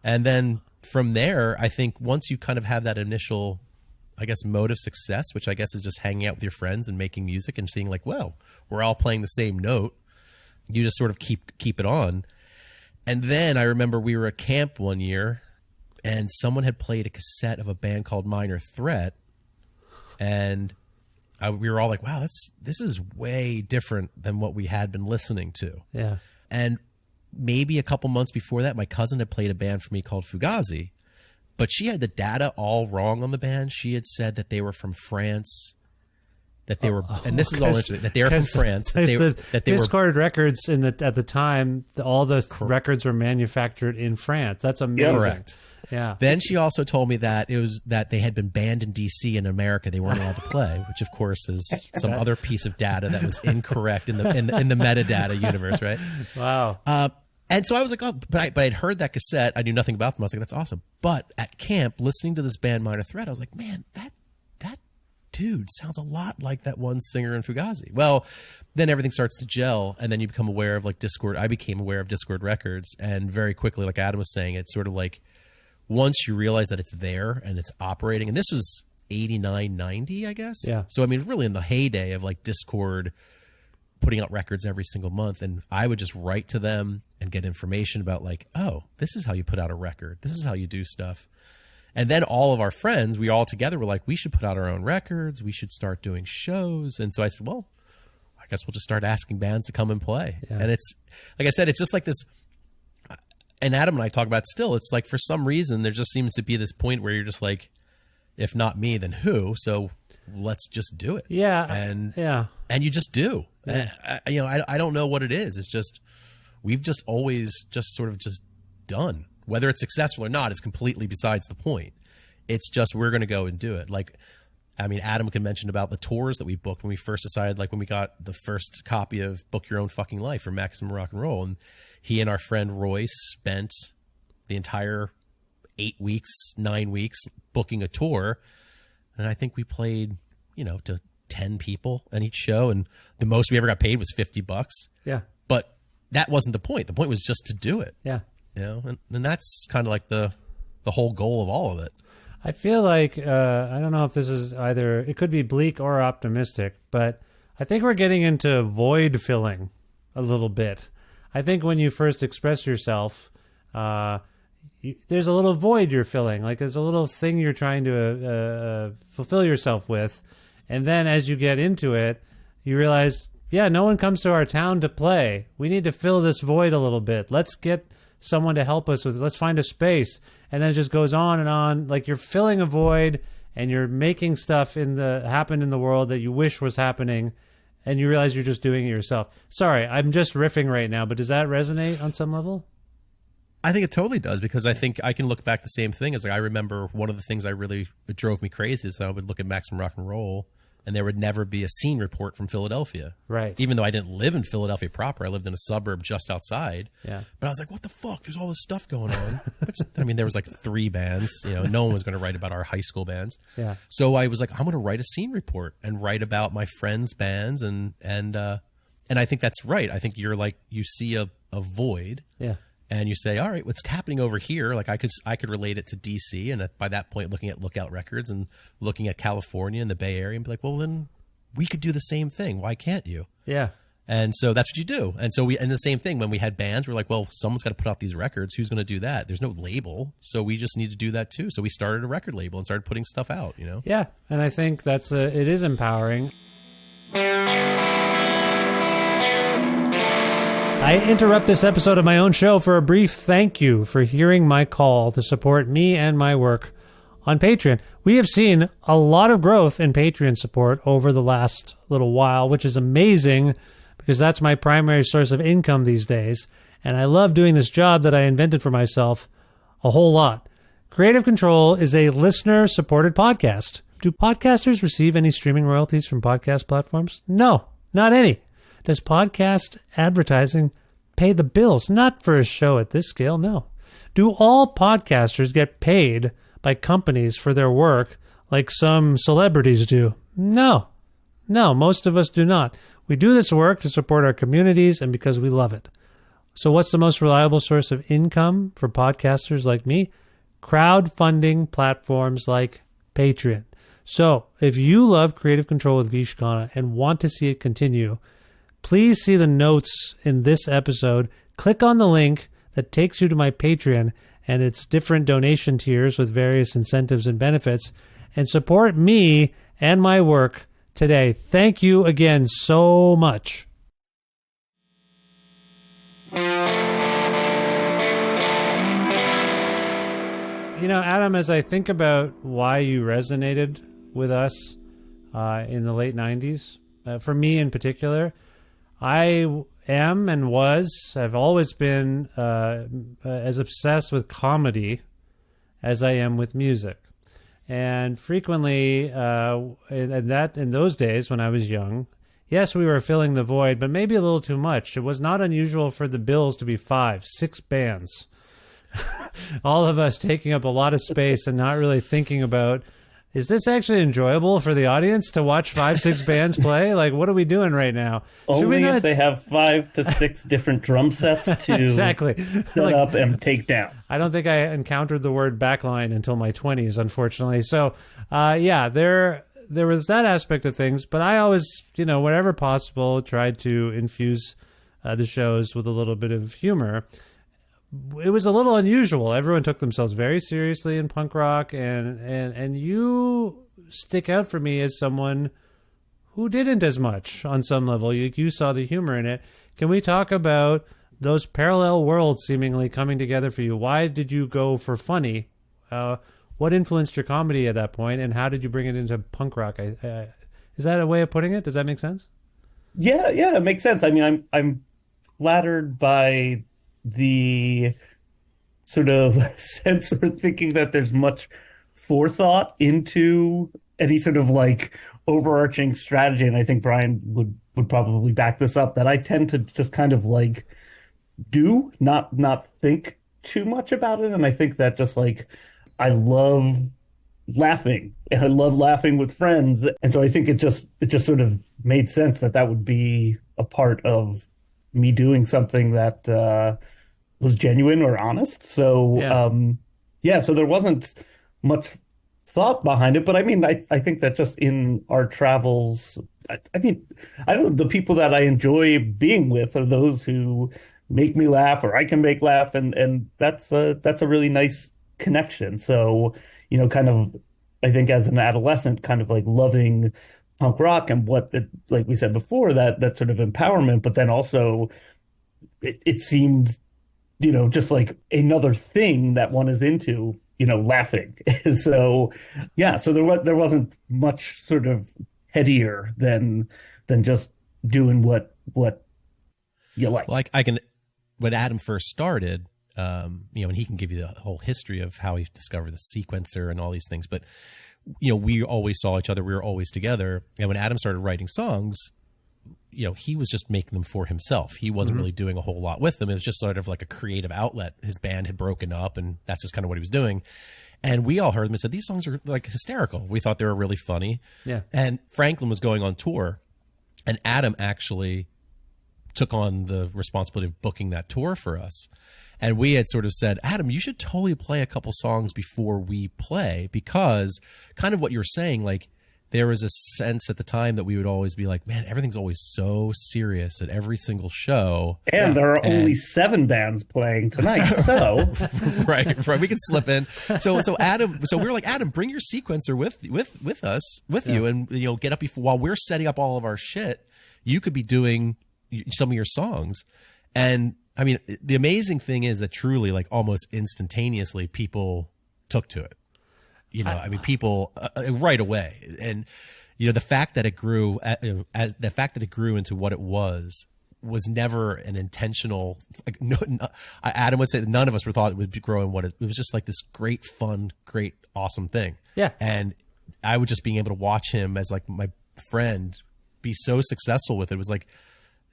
And then from there, I think once you kind of have that initial, I guess, mode of success, which I guess is just hanging out with your friends and making music and seeing like, well, we're all playing the same note. You just sort of keep it on. And then I remember we were at camp one year and someone had played a cassette of a band called Minor Threat. And we were all like, wow, this is way different than what we had been listening to. Yeah. And maybe a couple months before that, my cousin had played a band for me called Fugazi, but she had the data all wrong on the band. She had said that they were from France, that they were, and this is all interesting, that they were from France. That they Discord records at the time, all the records were manufactured in France. That's amazing. Correct. Yeah. Then she also told me that it was that they had been banned in DC in America. They weren't allowed to play, which of course is some other piece of data that was incorrect in the metadata universe, right? Wow. And so I was like, oh, but I'd heard that cassette. I knew nothing about them. I was like, that's awesome. But at camp, listening to this band Minor Threat, I was like, man, that dude sounds a lot like that one singer in Fugazi. Well, then everything starts to gel, and then you become aware of like Discord. I became aware of Discord Records, and very quickly, like Adam was saying, it's sort of like, once you realize that it's there and it's operating, and this was 89, 90, I guess. Yeah. So, I mean, really in the heyday of like Discord putting out records every single month. And I would just write to them and get information about like, oh, this is how you put out a record. This is how you do stuff. And then all of our friends, we all together were like, we should put out our own records. We should start doing shows. And so I said, well, guess we'll just start asking bands to come and play. Yeah. And it's, like I said, it's just like this, and Adam and I talk about still, it's like for some reason, there just seems to be this point where you're just like, if not me, then who? So let's just do it. Yeah. And you just do. Yeah. I don't know what it is. It's just, we've just always just sort of just done. Whether it's successful or not is completely besides the point. It's just, we're going to go and do it. Like, I mean, Adam can mention about the tours that we booked when we first decided, like when we got the first copy of Book Your Own Fucking Life for Maximum Rock and Roll. And he and our friend Royce spent the entire 8 weeks, 9 weeks booking a tour. And I think we played, to 10 people on each show. And the most we ever got paid was $50. Yeah. But that wasn't the point. The point was just to do it. Yeah. And that's kind of like the whole goal of all of it. I feel like, I don't know if this is either, it could be bleak or optimistic, but I think we're getting into void filling a little bit. I think when you first express yourself, there's a little void you're filling. Like there's a little thing you're trying to fulfill yourself with. And then as you get into it, you realize, yeah, no one comes to our town to play. We need to fill this void a little bit. Let's get someone to help us with it. Let's find a space. And then it just goes on and on. Like you're filling a void and you're making stuff happen in the world that you wish was happening. And you realize you're just doing it yourself. Sorry, I'm just riffing right now, but does that resonate on some level? I think it totally does, because I think I can look back the same thing as, like, I remember one of the things it drove me crazy is that I would look at Maximum Rock and Roll and there would never be a scene report from Philadelphia. Right. Even though I didn't live in Philadelphia proper, I lived in a suburb just outside. Yeah. But I was like, what the fuck? There's all this stuff going on. I mean, there was like 3 bands, no one was going to write about our high school bands. Yeah. So I was like, I'm going to write a scene report and write about my friends' bands. And I think that's right. I think you're like, you see a void. Yeah. And you say, all right, what's happening over here? Like I could relate it to DC, and by that point, looking at Lookout Records and looking at California and the Bay Area, and be like, well, then we could do the same thing. Why can't you? Yeah. And so that's what you do. And so and the same thing when we had bands, we're like, well, someone's got to put out these records. Who's going to do that? There's no label, so we just need to do that too. So we started a record label and started putting stuff out. Yeah, and I think it is empowering. I interrupt this episode of my own show for a brief thank you for hearing my call to support me and my work on Patreon. We have seen a lot of growth in Patreon support over the last little while, which is amazing because that's my primary source of income these days. And I love doing this job that I invented for myself a whole lot. Creative Control is a listener-supported podcast. Do podcasters receive any streaming royalties from podcast platforms? No, not any. Does podcast advertising pay the bills? Not for a show at this scale, no. Do all podcasters get paid by companies for their work like some celebrities do? No, most of us do not. We do this work to support our communities and because we love it. So what's the most reliable source of income for podcasters like me? Crowdfunding platforms like Patreon. So if you love Creative Control with Vish Khanna and want to see it continue, please see the notes in this episode. Click on the link that takes you to my Patreon and its different donation tiers with various incentives and benefits, and support me and my work today. Thank you again so much. Adam, as I think about why you resonated with us in the late 90s, for me in particular, I am and I've always been as obsessed with comedy as I am with music. And frequently, in those days when I was young, yes, we were filling the void, but maybe a little too much. It was not unusual for the bills to be 5, 6 bands. All of us taking up a lot of space and not really thinking about, is this actually enjoyable for the audience to watch 5, 6 bands play? Like, what are we doing right now? Only if they have 5 to 6 different drum sets to exactly set up and take down. I don't think I encountered the word backline until my 20s, unfortunately. So, there was that aspect of things. But I always, whenever possible, tried to infuse the shows with a little bit of humor. It was a little unusual. Everyone took themselves very seriously in punk rock, and you stick out for me as someone who didn't as much on some level. You saw the humor in it. Can we talk about those parallel worlds seemingly coming together for you? Why did you go for funny? What influenced your comedy at that point, and how did you bring it into punk rock? Is that a way of putting it? Does that make sense? Yeah, it makes sense. I mean, I'm flattered by the sort of sense or thinking that there's much forethought into any sort of like overarching strategy. And I think Brian would probably back this up, that I tend to just kind of like not think too much about it. And I think that just like, I love laughing, and I love laughing with friends. And so I think it just sort of made sense that would be a part of me doing something that was genuine or honest. So, so there wasn't much thought behind it. But I mean, I think that just in our travels, I mean, I don't know, the people that I enjoy being with are those who make me laugh, or I can make laugh. And that's a really nice connection. So, you know, kind of, I think as an adolescent, kind of like loving punk rock and like we said before, that sort of empowerment, but then also it seemed, you know, just like another thing that one is into, you know, laughing. So, yeah, so there wasn't much sort of headier than just doing what you like. Like when Adam first started, you know, and he can give you the whole history of how he discovered the sequencer and all these things. But, you know, we always saw each other. We were always together. And when Adam started writing songs, you know, he was just making them for himself. He wasn't really doing a whole lot with them. It was just sort of like a creative outlet. His band had broken up, and that's just kind of what he was doing. And we all heard them and said, these songs are like hysterical. We thought they were really funny. Yeah. And Franklin was going on tour, and Adam actually took on the responsibility of booking that tour for us. And we had sort of said, Adam, you should totally play a couple songs before we play, because kind of what you're saying, like there was a sense at the time that we would always be like, man, everything's always so serious at every single show. And there are only 7 bands playing tonight. So right. We can slip in. So we were like, Adam, bring your sequencer with us, you, and, you know, get up before, while we're setting up all of our shit, you could be doing some of your songs. And I mean, the amazing thing is that truly, like almost instantaneously, people took to it. You know, I mean, people right away, and you know, the fact that it grew, into what it was never an intentional. Like, no, Adam would say that none of us thought it would be growing. It was just like this great, fun, great, awesome thing. Yeah, and I was just being able to watch him as like my friend be so successful with it. It was like,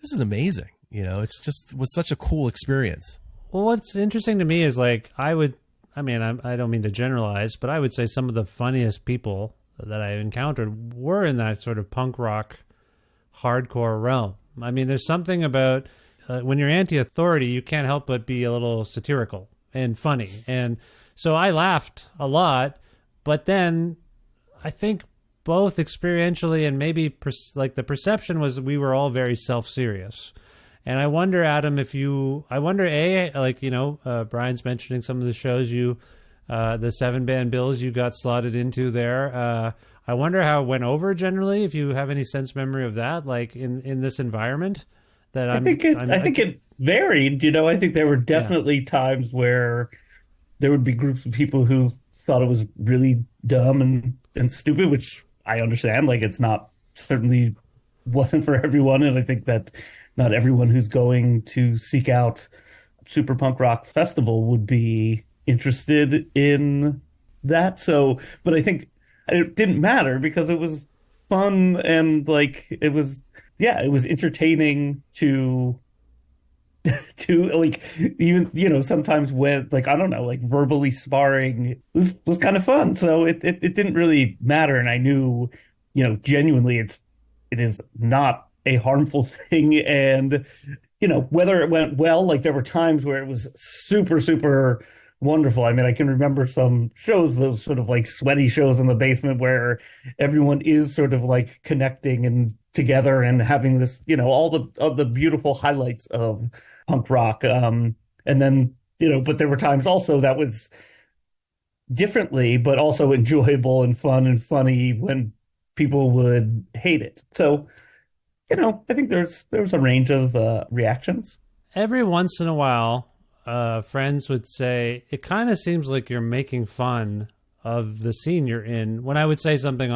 this is amazing. You know, it was such a cool experience. Well, what's interesting to me is like, I don't mean to generalize, but I would say some of the funniest people that I encountered were in that sort of punk rock, hardcore realm. I mean, there's something about when you're anti-authority, you can't help but be a little satirical and funny. And so I laughed a lot, but then I think both experientially and maybe like the perception was we were all very self-serious. And I wonder, Adam, like, you know, Brian's mentioning some of the shows the 7-band bills you got slotted into there. I wonder how it went over generally, if you have any sense memory of that, like in this environment. I think it varied. You know, I think there were definitely times where there would be groups of people who thought it was really dumb and stupid, which I understand. Like, it's certainly wasn't for everyone. And I think that not everyone who's going to seek out Super Punk Rock Festival would be interested in that. So, but I think it didn't matter because it was fun and like it was entertaining to like, even, you know, sometimes when, like, I don't know, like verbally sparring was kind of fun. So it didn't really matter. And I knew, you know, genuinely it is not a harmful thing. And, you know, whether it went well, like there were times where it was super, super wonderful. I mean, I can remember some shows, those sort of like sweaty shows in the basement where everyone is sort of like connecting and together and having this, you know, all the beautiful highlights of punk rock. And then, you know, but there were times also that was differently, but also enjoyable and fun and funny when people would hate it. So, I think there's a range of reactions. Every once in a while, friends would say, it kind of seems like you're making fun of the scene you're in. When I would say something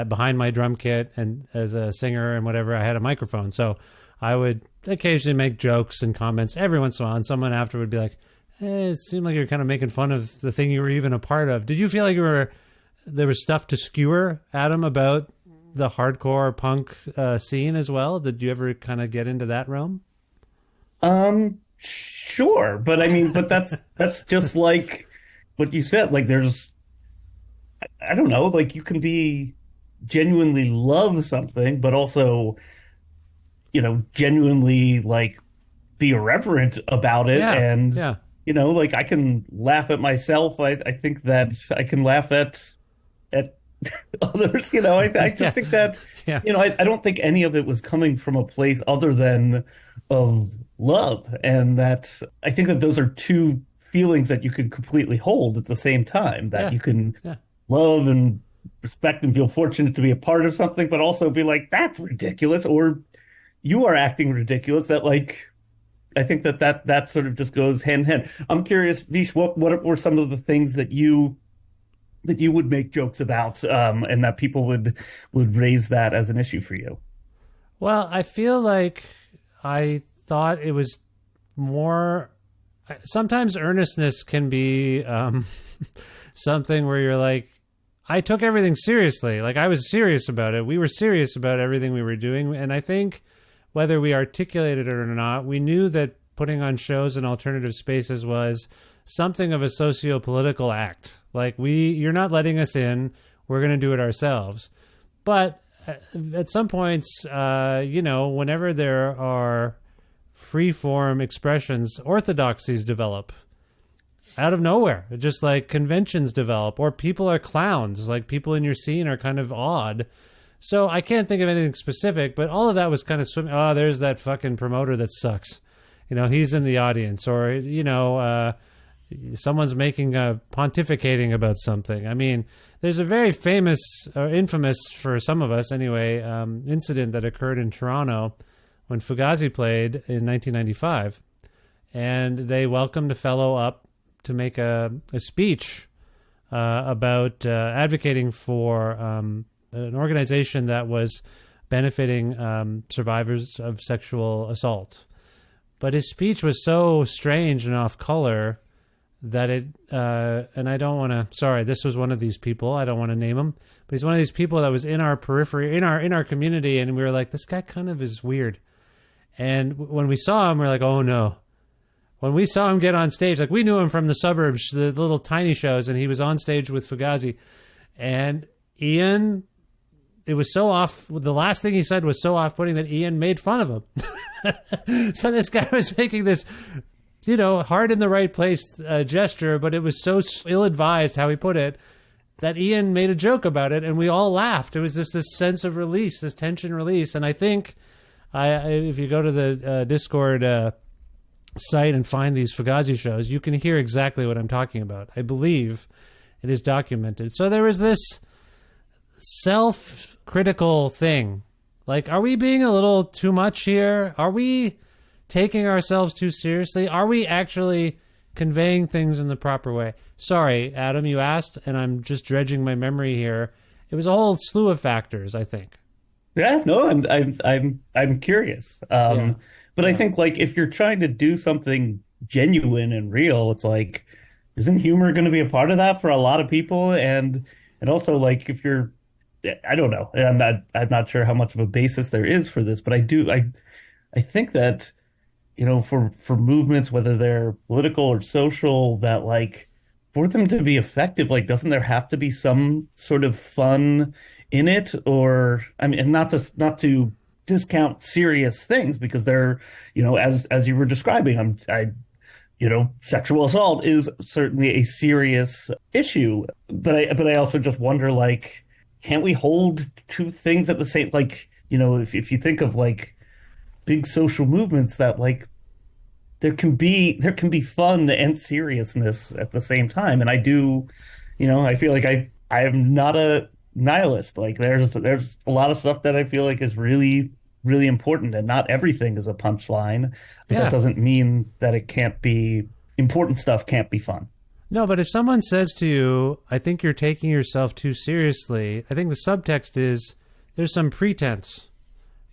behind my drum kit, and as a singer and whatever, I had a microphone. So I would occasionally make jokes and comments every once in a while. And someone after would be like, it seemed like you're kind of making fun of the thing you were even a part of. Did you feel like there was stuff to skewer, Adam, about the hardcore punk scene as well? Did you ever kind of get into that realm? Sure. But I mean, that's just like what you said. Like I don't know, like you can genuinely love something, but also, genuinely like be irreverent about it. Yeah, and, yeah. Like I can laugh at myself. I think that I can laugh at others, I just think that, I don't think any of it was coming from a place other than of love. And that I think that those are two feelings that you can completely hold at the same time, that you can love and respect and feel fortunate to be a part of something, but also be like, that's ridiculous, or you are acting ridiculous. That like, I think that sort of just goes hand in hand. I'm curious, Vish, what were some of the things that you would make jokes about, and that people would raise that as an issue for you? Well, I feel like I thought it was more. Sometimes earnestness can be something where you're like, I took everything seriously. Like I was serious about it. We were serious about everything we were doing. And I think whether we articulated it or not, we knew that putting on shows in alternative spaces was something of a socio-political act. Like you're not letting us in. We're going to do it ourselves. But at some points, whenever there are free-form expressions, orthodoxies develop out of nowhere, just like conventions develop, or people are clowns, like people in your scene are kind of odd. So I can't think of anything specific, but all of that was kind of swimming. Oh, there's that fucking promoter that sucks. He's in the audience, or, someone's pontificating about something. I mean, there's a very famous, or infamous for some of us anyway, incident that occurred in Toronto when Fugazi played in 1995, and they welcomed a fellow up to make a speech about advocating for an organization that was benefiting survivors of sexual assault. But his speech was so strange and off color that and I don't want to, sorry, this was one of these people, I don't want to name him, but he's one of these people that was in our periphery, in our community, and we were like, this guy kind of is weird. And when we saw him, we we're like, oh no. When we saw him get on stage, like we knew him from the suburbs, the little tiny shows, and he was on stage with Fugazi. And Ian, it was so off, the last thing he said was so off-putting that Ian made fun of him. So this guy was making this, heart in the right place gesture, but it was so ill-advised how he put it that Ian made a joke about it, and we all laughed. It was just this sense of release, this tension release. And I think if you go to the Discord site and find these Fugazi shows, you can hear exactly what I'm talking about. I believe it is documented. So there was this self-critical thing. Like, are we being a little too much here? Are we taking ourselves too seriously? Are we actually conveying things in the proper way? Sorry, Adam, you asked, and I'm just dredging my memory here. It was a whole slew of factors, I think. Yeah, no, I'm curious. But I think, like, if you're trying to do something genuine and real, it's like, isn't humor going to be a part of that for a lot of people? And also, like, if you're, I don't know, I'm not sure how much of a basis there is for this, but I think that, for movements, whether they're political or social, that, like, for them to be effective, like, doesn't there have to be some sort of fun in it? Or, I mean, and not to discount serious things, because they're, as you were describing, sexual assault is certainly a serious issue. But I also just wonder, like, can't we hold two things at the same, like, if you think of, like, big social movements, that, like, there can be fun and seriousness at the same time. And I do, I feel like I am not a nihilist. Like there's a lot of stuff that I feel like is really, really important, and not everything is a punchline. But Yeah. that doesn't mean that it can't be important stuff can't be fun. No, but if someone says to you, I think you're taking yourself too seriously, I think the subtext is there's some pretense.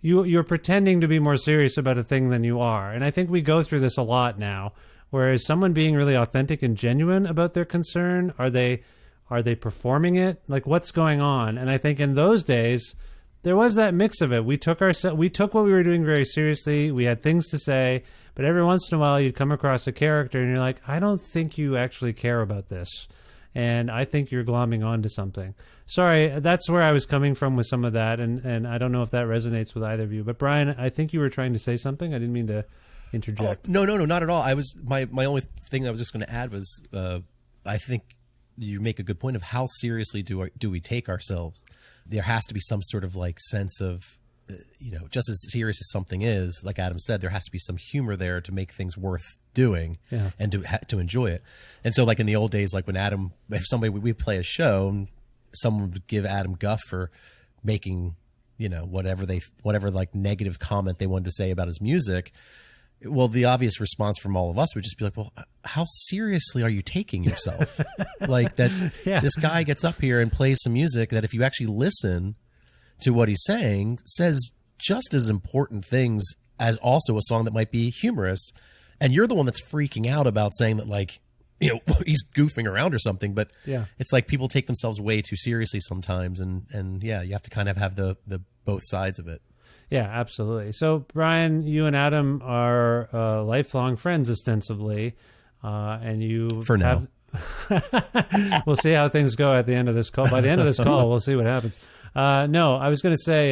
You're pretending to be more serious about a thing than you are. And I think we go through this a lot now. Whereas someone being really authentic and genuine about their concern, are they performing it? Like, what's going on? And I think in those days, there was that mix of it. We took what we were doing very seriously. We had things to say, but every once in a while you'd come across a character and you're like, I don't think you actually care about this. And I think you're glomming onto something. Sorry, that's where I was coming from with some of that. And I don't know if that resonates with either of you. But Brian, I think you were trying to say something. I didn't mean to interject. Oh, no, not at all. I was my only thing I was just going to add was I think you make a good point of how seriously do we take ourselves. There has to be some sort of like sense of just as serious as something is, like Adam said, there has to be some humor there to make things worth doing and to enjoy it. And so like in the old days, like when if somebody we play a show and someone would give Adam guff for making whatever like negative comment they wanted to say about his music. Well, the obvious response from all of us would just be like, well, how seriously are you taking yourself? Like that this guy gets up here and plays some music that if you actually listen to what he's saying, says just as important things as also a song that might be humorous. And you're the one that's freaking out about saying that like, he's goofing around or something. But it's like people take themselves way too seriously sometimes. And you have to kind of have the both sides of it. Yeah, absolutely. So, Brian, you and Adam are lifelong friends, ostensibly, and you for now. We'll see how things go at the end of this call. By the end of this call, we'll see what happens. No, I was going to say,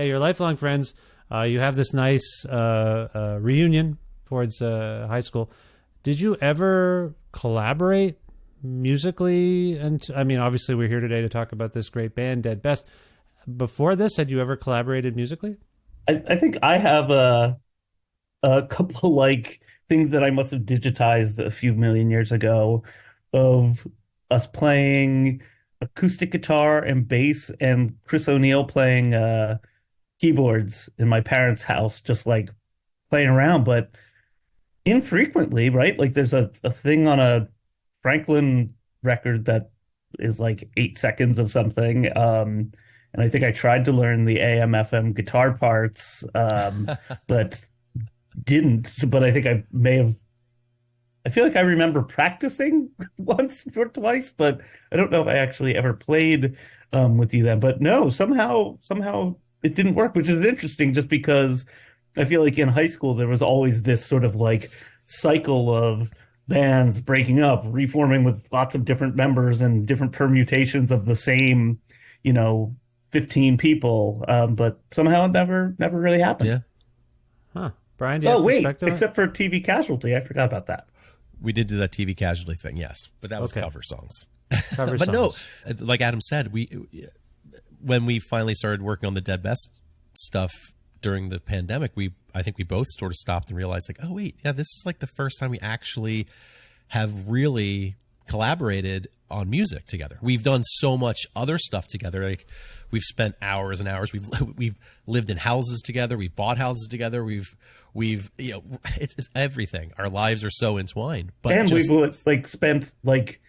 you're lifelong friends. You have this nice reunion towards high school. Did you ever collaborate musically? And I mean, obviously, we're here today to talk about this great band, Dead Best. Before this, had you ever collaborated musically? I think I have a couple like things that I must have digitized a few million years ago of us playing acoustic guitar and bass and Chris O'Neill playing keyboards in my parents' house, just like playing around, but infrequently, right? Like there's a thing on a Franklin record that is like 8 seconds of something. And I think I tried to learn the AM FM guitar parts, but didn't. But I think I feel like I remember practicing once or twice, but I don't know if I actually ever played with you then. But no, somehow it didn't work, which is interesting just because I feel like in high school there was always this sort of like cycle of bands breaking up, reforming with lots of different members and different permutations of the same, 15 people, but somehow it never really happened. Yeah. Huh. Brian, do you have perspective? Except for TV Casualty. I forgot about that. We did do that TV Casualty thing, yes. But that was cover songs. Cover but songs. No, like Adam said, when we finally started working on the Dead Best stuff during the pandemic, I think we both sort of stopped and realized like, oh, wait, yeah, this is like the first time we actually have really collaborated on music together. We've done so much other stuff together. Like we've spent hours and hours. We've lived in houses together. We've bought houses together. We've it's everything. Our lives are so entwined. But we've like spent like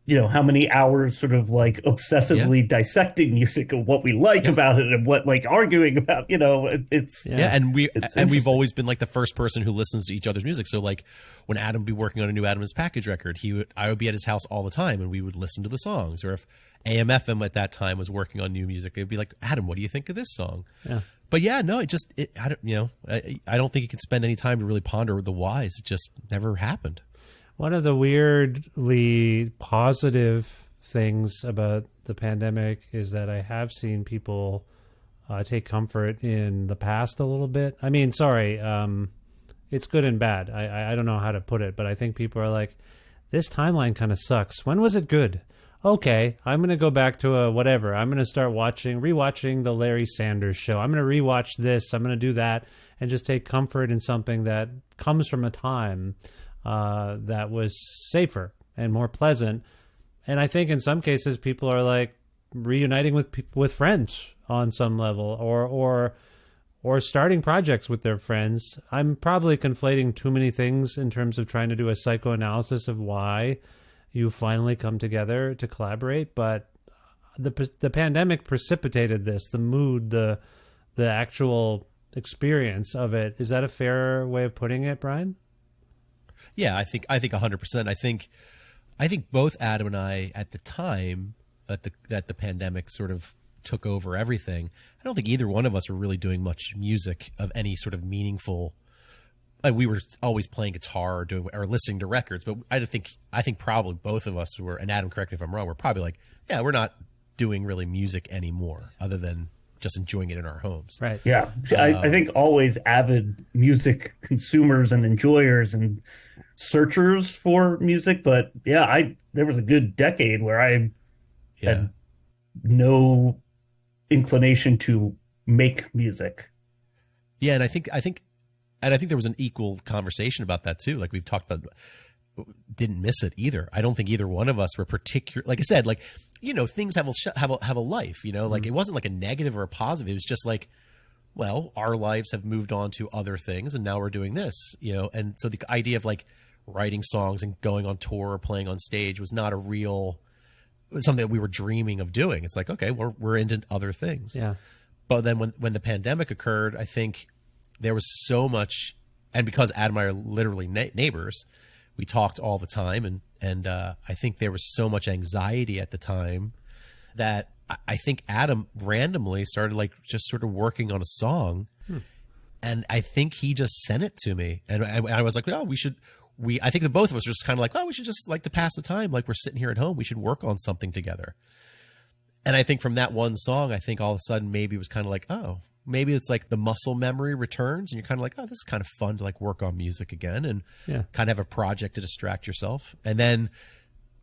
how many hours sort of like obsessively dissecting music and what we like about it and what like arguing about. It's and we've always been like the first person who listens to each other's music. So like when Adam would be working on a new Adam's Package record, I would be at his house all the time and we would listen to the songs. Or if AM/FM at that time was working on new music, it'd be like, Adam, what do you think of this song? Yeah. But yeah, no, I don't think you can spend any time to really ponder the whys. It just never happened. One of the weirdly positive things about the pandemic is that I have seen people take comfort in the past a little bit. I mean, sorry, it's good and bad. I don't know how to put it, but I think people are like, this timeline kind of sucks. When was it good? Okay, I'm going to go back to whatever. I'm going to start rewatching the Larry Sanders Show. I'm going to rewatch this. I'm going to do that and just take comfort in something that comes from a time that was safer and more pleasant. And I think in some cases people are like, reuniting with friends on some level, or starting projects with their friends. I'm probably conflating too many things in terms of trying to do a psychoanalysis of why you finally come together to collaborate. But the pandemic precipitated this, the mood, the actual experience of it. Is that a fair way of putting it, Brian? Yeah, I think 100%. I think both Adam and I at the time that the pandemic sort of took over everything, I don't think either one of us were really doing much music of any sort of meaningful. Like, we were always playing guitar or listening to records, but I think probably both of us were, and Adam, correct me if I'm wrong, we're probably like, yeah, we're not doing really music anymore other than just enjoying it in our homes. Right. Yeah. I think always avid music consumers and enjoyers and searchers for music. But yeah, there was a good decade where I had no inclination to make music. Yeah. And I think there was an equal conversation about that too. Like we've talked about, didn't miss it either. I don't think either one of us were particular. Like I said, like, you know, things have a life, you know, like it wasn't like a negative or a positive. It was just like, well, our lives have moved on to other things and now we're doing this, you know? And so the idea of like writing songs and going on tour or playing on stage was not something that we were dreaming of doing. It's like, okay, we're into other things. Yeah. But then when the pandemic occurred, I think there was so much, and because Adam and I are literally neighbors, we talked all the time, and I think there was so much anxiety at the time that I think Adam randomly started like just sort of working on a song, and I think he just sent it to me, and I was like, oh, I think the both of us were just kind of like, oh, we should just like to pass the time, like we're sitting here at home, we should work on something together. And I think from that one song, I think all of a sudden maybe it was kind of like, oh, maybe it's like the muscle memory returns and you're kind of like, oh, this is kind of fun to like work on music again and kind of have a project to distract yourself. And then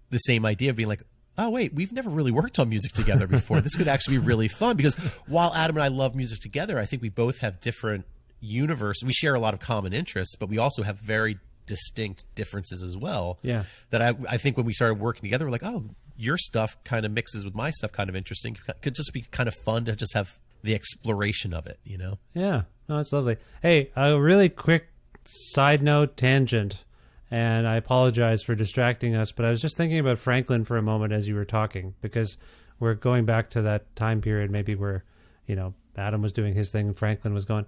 the same idea of being like, oh, wait, we've never really worked on music together before. This could actually be really fun, because while Adam and I love music together, I think we both have different universe. We share a lot of common interests, but we also have very distinct differences as well. Yeah. That I think when we started working together, we're like, oh, your stuff kind of mixes with my stuff, kind of interesting. Could just be kind of fun to just have the exploration of it, you know? Yeah. No, it's lovely. Hey, a really quick side note tangent, and I apologize for distracting us, but I was just thinking about Franklin for a moment as you were talking, because we're going back to that time period maybe where, you know, Adam was doing his thing and Franklin was going.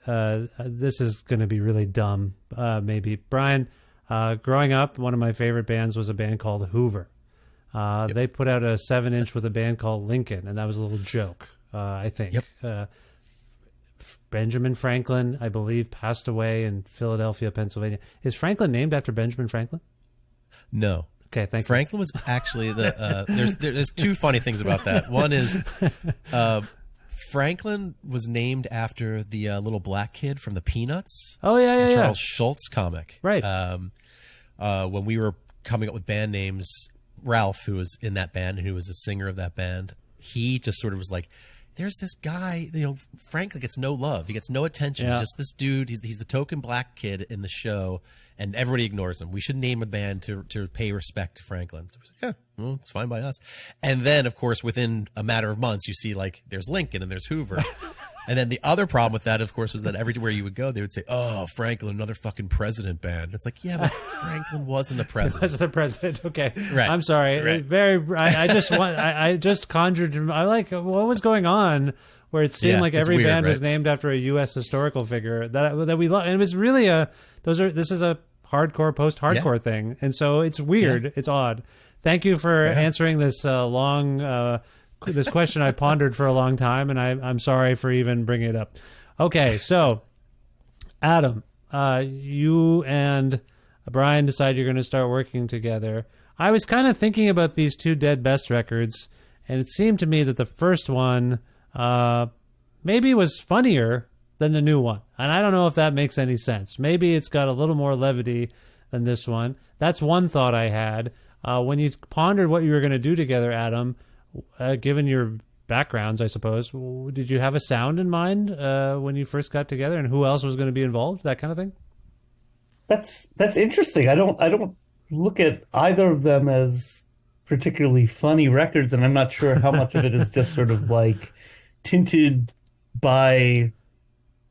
This is going to be really dumb, maybe. Brian, growing up, one of my favorite bands was a band called Hoover. They put out a 7-inch with a band called Lincoln, and that was a little joke. I think. Benjamin Franklin, I believe, passed away in Philadelphia, Pennsylvania. Is Franklin named after Benjamin Franklin? No. Okay, thank you. Franklin was actually there's two funny things about that. One is Franklin was named after the little black kid from the Peanuts. Oh, yeah. Charles Schultz comic. Right. When we were coming up with band names, Ralph, who was in that band and who was the singer of that band, he just sort of was like, there's this guy, you know, Franklin gets no love. He gets no attention. Yeah. He's just this dude. He's the token black kid in the show, and everybody ignores him. We should name a band to pay respect to Franklin. So we said, yeah, well, it's fine by us. And then, of course, within a matter of months, you see, like, there's Lincoln and there's Hoover. And then the other problem with that, of course, was that everywhere you would go, they would say, oh, Franklin, another fucking president band. It's like, yeah, but Franklin wasn't a president. Wasn't a president. Okay. Right. I'm sorry. Right. I just conjured, I like, what was going on where it seemed like every band was named after a U.S. historical figure that we love. And it was really this is a hardcore, post-hardcore thing. And so it's weird. Yeah. It's odd. Thank you for answering this this question I pondered for a long time, and I'm sorry for even bringing it up. Okay, so Adam, you and Brian decide you're going to start working together. I was kind of thinking about these two Dead Best records, and it seemed to me that the first one maybe was funnier than the new one, and I don't know if that makes any sense. Maybe it's got a little more levity than this one. That's one thought I had. When you pondered what you were going to do together, Adam, given your backgrounds, I suppose, did you have a sound in mind when you first got together, and who else was going to be involved? That kind of thing. That's interesting. I don't look at either of them as particularly funny records, and I'm not sure how much of it is just sort of like tinted by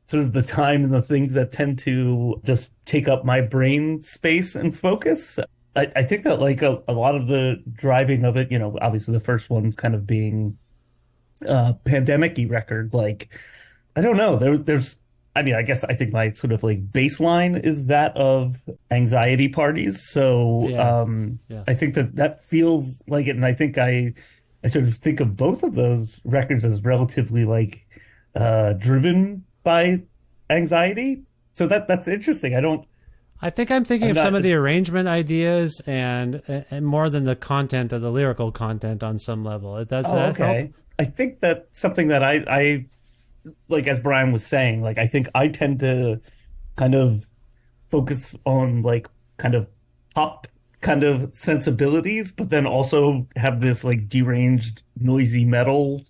sort of the time and the things that tend to just take up my brain space and focus. I think that like a lot of the driving of it, obviously the first one kind of being pandemic-y record, like, I don't know, there's I mean, I guess I think my sort of like baseline is that of anxiety parties. So Yeah. I think that feels like it. And I think I sort of think of both of those records as relatively like driven by anxiety. So that's interesting. I think I'm thinking of some of the arrangement ideas and more than the content of the lyrical content on some level. Does that help? I think that's something that I like, as Brian was saying, like, I think I tend to kind of focus on like kind of pop kind of sensibilities, but then also have this like deranged, noisy metal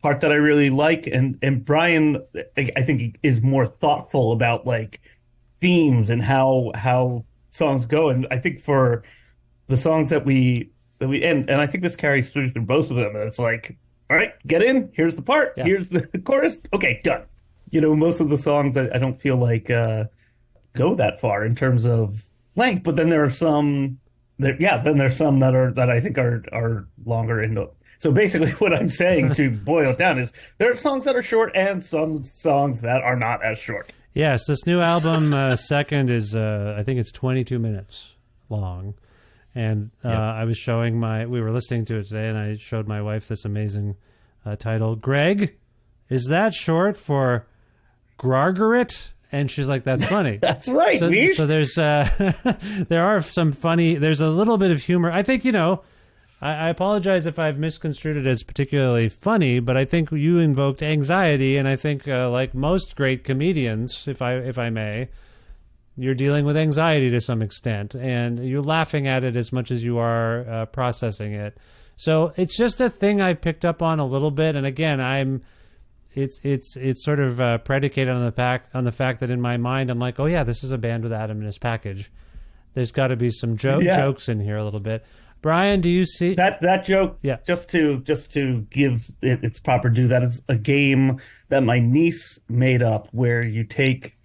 part that I really like. And Brian, I think, is more thoughtful about like themes and how songs go. And I think for the songs that we and I think this carries through both of them. It's like, all right, get in. Here's the part. Yeah. Here's the chorus. Okay, done. Most of the songs I don't feel like go that far in terms of length. But then there are some that that I think are longer. So basically, what I'm saying to boil it down is there are songs that are short and some songs that are not as short. Yes, this new album, Second, is I think it's 22 minutes long. And I was showing we were listening to it today, and I showed my wife this amazing title. Greg, is that short for GethardEp? And she's like, that's funny. That's right. So there's there are some funny, there's a little bit of humor. I think, I apologize if I've misconstrued it as particularly funny, but I think you invoked anxiety, and I think like most great comedians, if I may, you're dealing with anxiety to some extent, and you're laughing at it as much as you are processing it. So it's just a thing I picked up on a little bit, and again, it's sort of predicated on the fact that in my mind I'm like, oh yeah, this is a band with Adam in his package. There's got to be some jokes in here a little bit. Brian, do you see that joke? Yeah. Just to give it its proper due, that is a game that my niece made up, where you take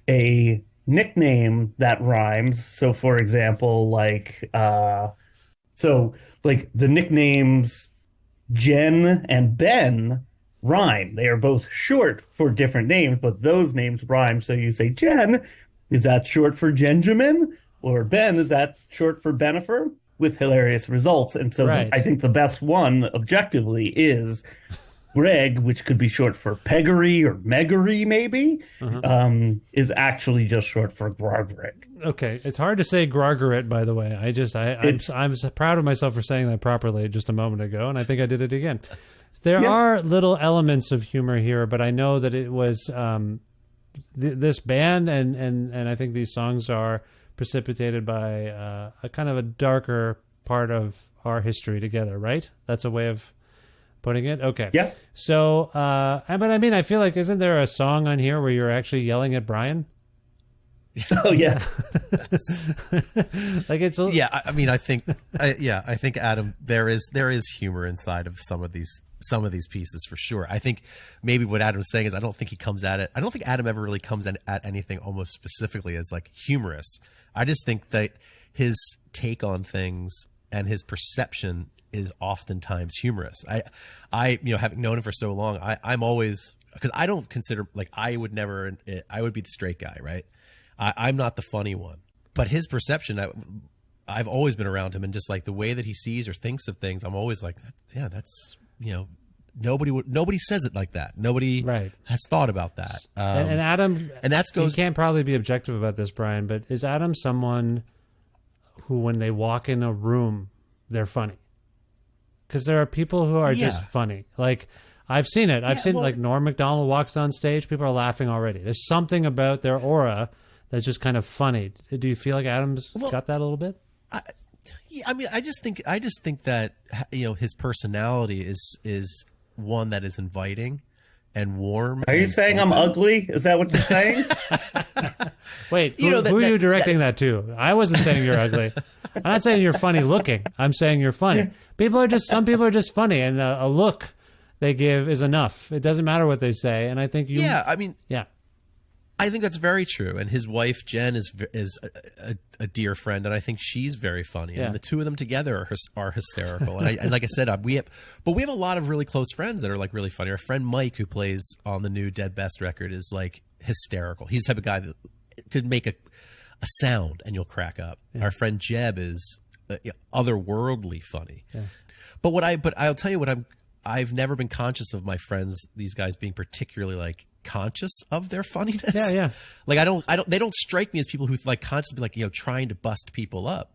a nickname that rhymes. So for example, like the nicknames Jen and Ben rhyme. They are both short for different names, but those names rhyme. So you say, Jen, is that short for Benjamin? Or Ben, is that short for Benifer? With hilarious results. And so I think the best one objectively is Greg, which could be short for Peggery or Meggery, maybe, is actually just short for GethardEp. Okay, it's hard to say GethardEp, by the way. I'm proud of myself for saying that properly just a moment ago, and I think I did it again. There are little elements of humor here, but I know that it was this band, and I think these songs are precipitated by a kind of a darker part of our history together, right? That's a way of putting it? Okay. Yeah. So, but I mean, I feel like, isn't there a song on here where you're actually yelling at Brian? Oh, yeah. Like it's I mean, I think Adam, there is humor inside of some of these pieces for sure. I think maybe what Adam's saying is I don't think Adam ever really comes at anything almost specifically as like humorous. I just think that his take on things and his perception is oftentimes humorous. I having known him for so long, I'm always, because I don't consider, like, I would be the straight guy, right? I'm not the funny one, but his perception, I've always been around him, and just like the way that he sees or thinks of things, I'm always like, yeah, that's, nobody says it like that. Nobody has thought about that. And Adam, and that's you can't probably be objective about this, Brian, but is Adam someone who, when they walk in a room, they're funny? Because there are people who are just funny. Like, I've seen it. I've seen like Norm Macdonald walks on stage, people are laughing already. There's something about their aura that's just kind of funny. Do you feel like Adam's got that a little bit? I just think that his personality is one that is inviting, and warm. Are you saying I'm ugly? Is that what you're saying? Wait, who are you directing that to? I wasn't saying you're ugly. I'm not saying you're funny looking. I'm saying you're funny. Some people are just funny, and a look they give is enough. It doesn't matter what they say, and I think you. Yeah, I mean, yeah, I think that's very true. And his wife Jen is a dear friend, and I think she's very funny. Yeah. And the two of them together are hysterical. And like I said, we have a lot of really close friends that are like really funny. Our friend Mike, who plays on the new Dead Best record, is like hysterical. He's the type of guy that could make a sound and you'll crack up. Yeah. Our friend Jeb is otherworldly funny. Yeah. But I'll tell you what I've never been conscious of my friends, these guys being particularly like conscious of their funniness. Yeah, yeah. Like they don't strike me as people who like consciously like, trying to bust people up.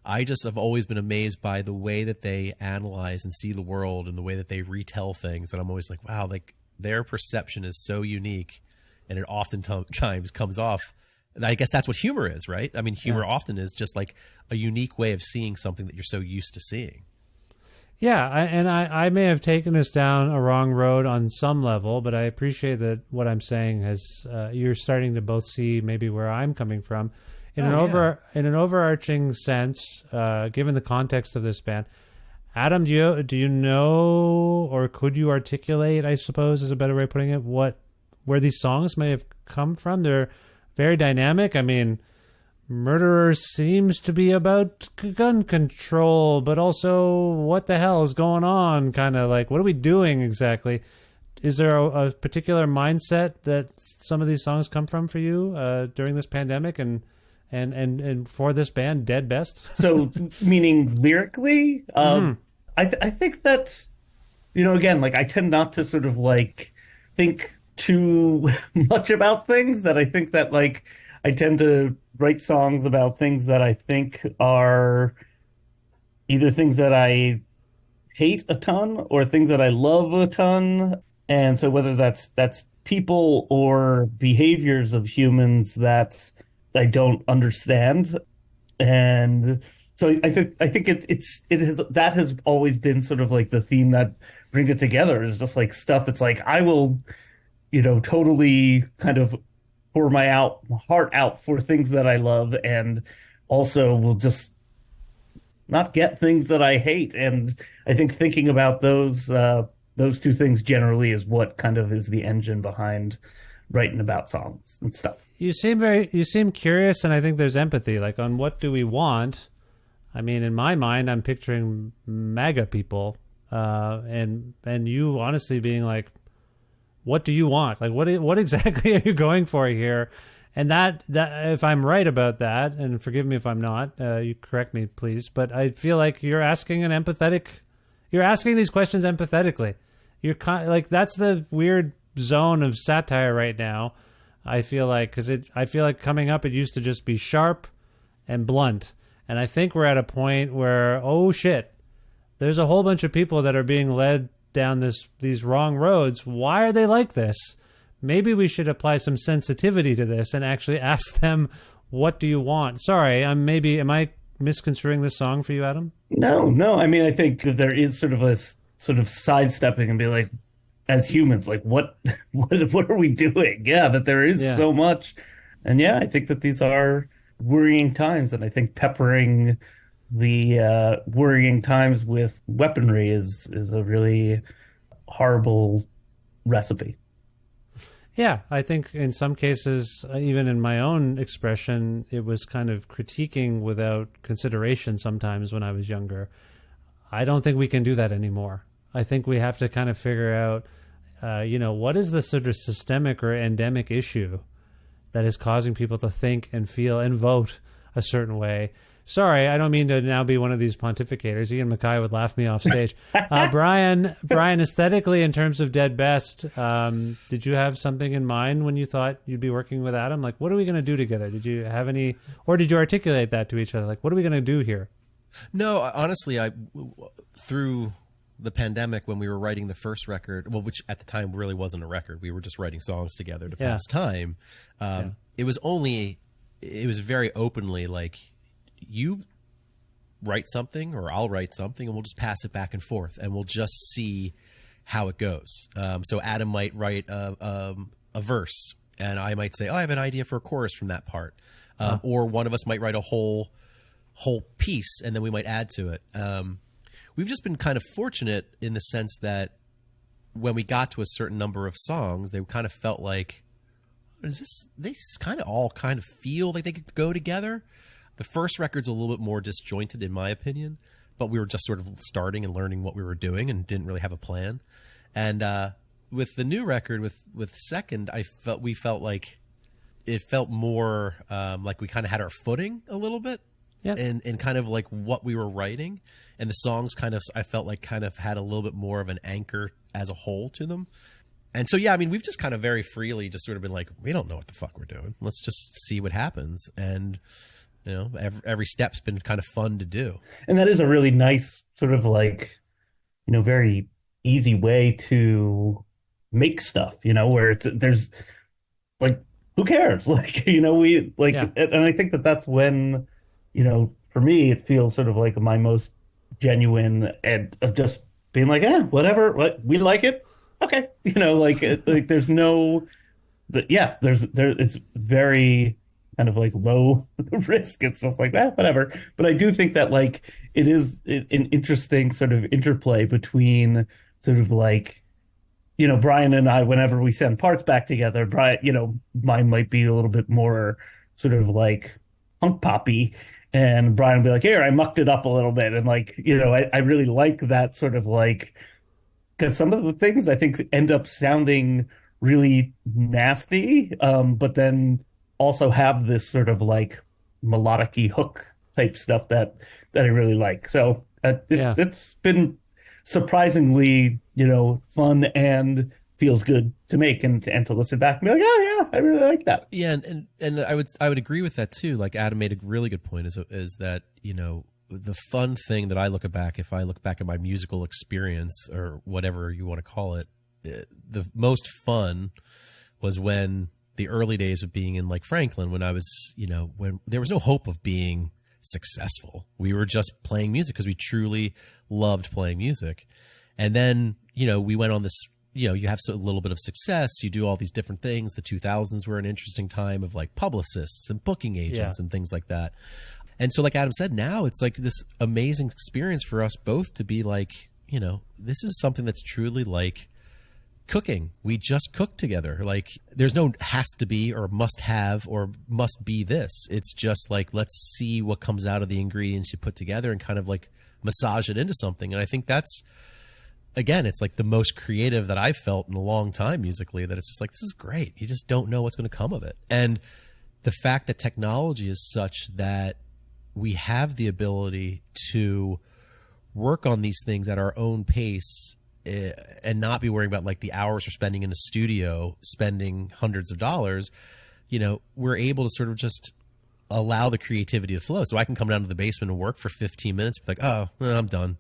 I just have always been amazed by the way that they analyze and see the world and the way that they retell things. And I'm always like, wow, like their perception is so unique, and it oftentimes comes off. And I guess that's what humor is, right? I mean, humor often is just like a unique way of seeing something that you're so used to seeing. Yeah, I may have taken us down a wrong road on some level, but I appreciate that what I'm saying has you're starting to both see maybe where I'm coming from in an overarching sense, given the context of this band. Adam, do you know, or could you articulate, I suppose is a better way of putting it, where these songs may have come from? They're very dynamic. I mean, Murderer seems to be about gun control, but also what the hell is going on? Kind of like, what are we doing exactly? Is there a particular mindset that some of these songs come from for you during this pandemic and for this band, Dead Best? So, meaning lyrically, I think that, again, like I tend not to sort of like think too much about things. That I think that like I tend to write songs about things that I think are either things that I hate a ton or things that I love a ton. And so whether that's people or behaviors of humans that I don't understand. And so I think that has always been sort of like the theme that brings it together, is just like stuff that's like I will, totally kind of pour my heart out for things that I love, and also will just not get things that I hate. And I think thinking about those two things generally is what kind of is the engine behind writing about songs and stuff. You seem curious, and I think there's empathy. Like, on what do we want? I mean, in my mind, I'm picturing MAGA people, and you honestly being like, what do you want? Like, what exactly are you going for here? And that if I'm right about that, and forgive me if I'm not, you correct me, please. But I feel like you're asking these questions empathetically. You're like, that's the weird zone of satire right now. I feel like, I feel like coming up, it used to just be sharp and blunt. And I think we're at a point where, oh shit, there's a whole bunch of people that are being led down these wrong roads. Why are they like this? Maybe we should apply some sensitivity to this and actually ask them, what do you want? Sorry, am I misconstruing this song for you, Adam? No. I mean, I think that there is sort of a sort of sidestepping and be like, as humans, like what are we doing? Yeah, that there is so much. And yeah, I think that these are worrying times, and I think peppering the worrying times with weaponry is a really horrible recipe. Yeah, I think in some cases, even in my own expression, it was kind of critiquing without consideration sometimes when I was younger. I don't think we can do that anymore. I think we have to kind of figure out, what is the sort of systemic or endemic issue that is causing people to think and feel and vote a certain way. Sorry, I don't mean to now be one of these pontificators. Ian MacKaye would laugh me off stage. Brian, aesthetically, in terms of Dead Best, did you have something in mind when you thought you'd be working with Adam? Like, what are we going to do together? Did you have any, or did you articulate that to each other? Like, what are we going to do here? No, honestly, through the pandemic, when we were writing the first record, well, which at the time really wasn't a record, we were just writing songs together to pass time. It was very openly like, you write something or I'll write something and we'll just pass it back and forth, and we'll just see how it goes. So Adam might write a verse, and I might say, oh, I have an idea for a chorus from that part. Or one of us might write a whole piece, and then we might add to it. We've just been kind of fortunate in the sense that when we got to a certain number of songs, they kind of felt like, they kind of all kind of feel like they could go together. The first record's a little bit more disjointed, in my opinion, but we were just sort of starting and learning what we were doing and didn't really have a plan. And with the new record, with Second, we felt like it felt more like we kind of had our footing a little bit. Yep. And kind of like what we were writing, and the songs I felt like kind of had a little bit more of an anchor as a whole to them. And so, yeah, I mean, we've just kind of very freely just sort of been like, we don't know what the fuck we're doing. Let's just see what happens. And, you know, every step's been kind of fun to do. And that is a really nice sort of like, you know, very easy way to make stuff, you know, where there's like, who cares? Like, you know, and I think that's when, you know, for me, it feels sort of like my most genuine and of just being like, whatever, we like it. Okay. You know, like there's no, it's very kind of like low risk. It's just like, whatever. But I do think that like, it is an interesting sort of interplay between sort of like, you know, Brian and I, whenever we send parts back together, Brian, you know, mine might be a little bit more sort of like punk poppy. And Brian will be like, here, I mucked it up a little bit. And like, you know, I really like that sort of like, because some of the things I think end up sounding really nasty, but then also have this sort of like melodic-y hook type stuff that I really like. So it's been surprisingly, you know, fun and feels good to make and to listen back and be like, I really like that. Yeah, and I would agree with that too. Like Adam made a really good point is that, you know, the fun thing that I look back, if I look back at my musical experience or whatever you want to call it, the most fun was when the early days of being in like Franklin, when I was, you know, when there was no hope of being successful. We were just playing music because we truly loved playing music. And then, you know, we went on this, you know, you have a little bit of success, you do all these different things. The 2000s were an interesting time of like publicists and booking agents and things like that. And so like Adam said, now it's like this amazing experience for us both to be like, you know, this is something that's truly like cooking. We just cook together. Like there's no has to be or must have or must be this. It's just like, let's see what comes out of the ingredients you put together and kind of like massage it into something. And I think that's, again, it's like the most creative that I've felt in a long time musically, that it's just like, this is great. You just don't know what's going to come of it. And the fact that technology is such that we have the ability to work on these things at our own pace and not be worrying about like the hours we're spending in a studio, spending hundreds of dollars, you know, we're able to sort of just allow the creativity to flow. So I can come down to the basement and work for 15 minutes, be like, oh, well, I'm done.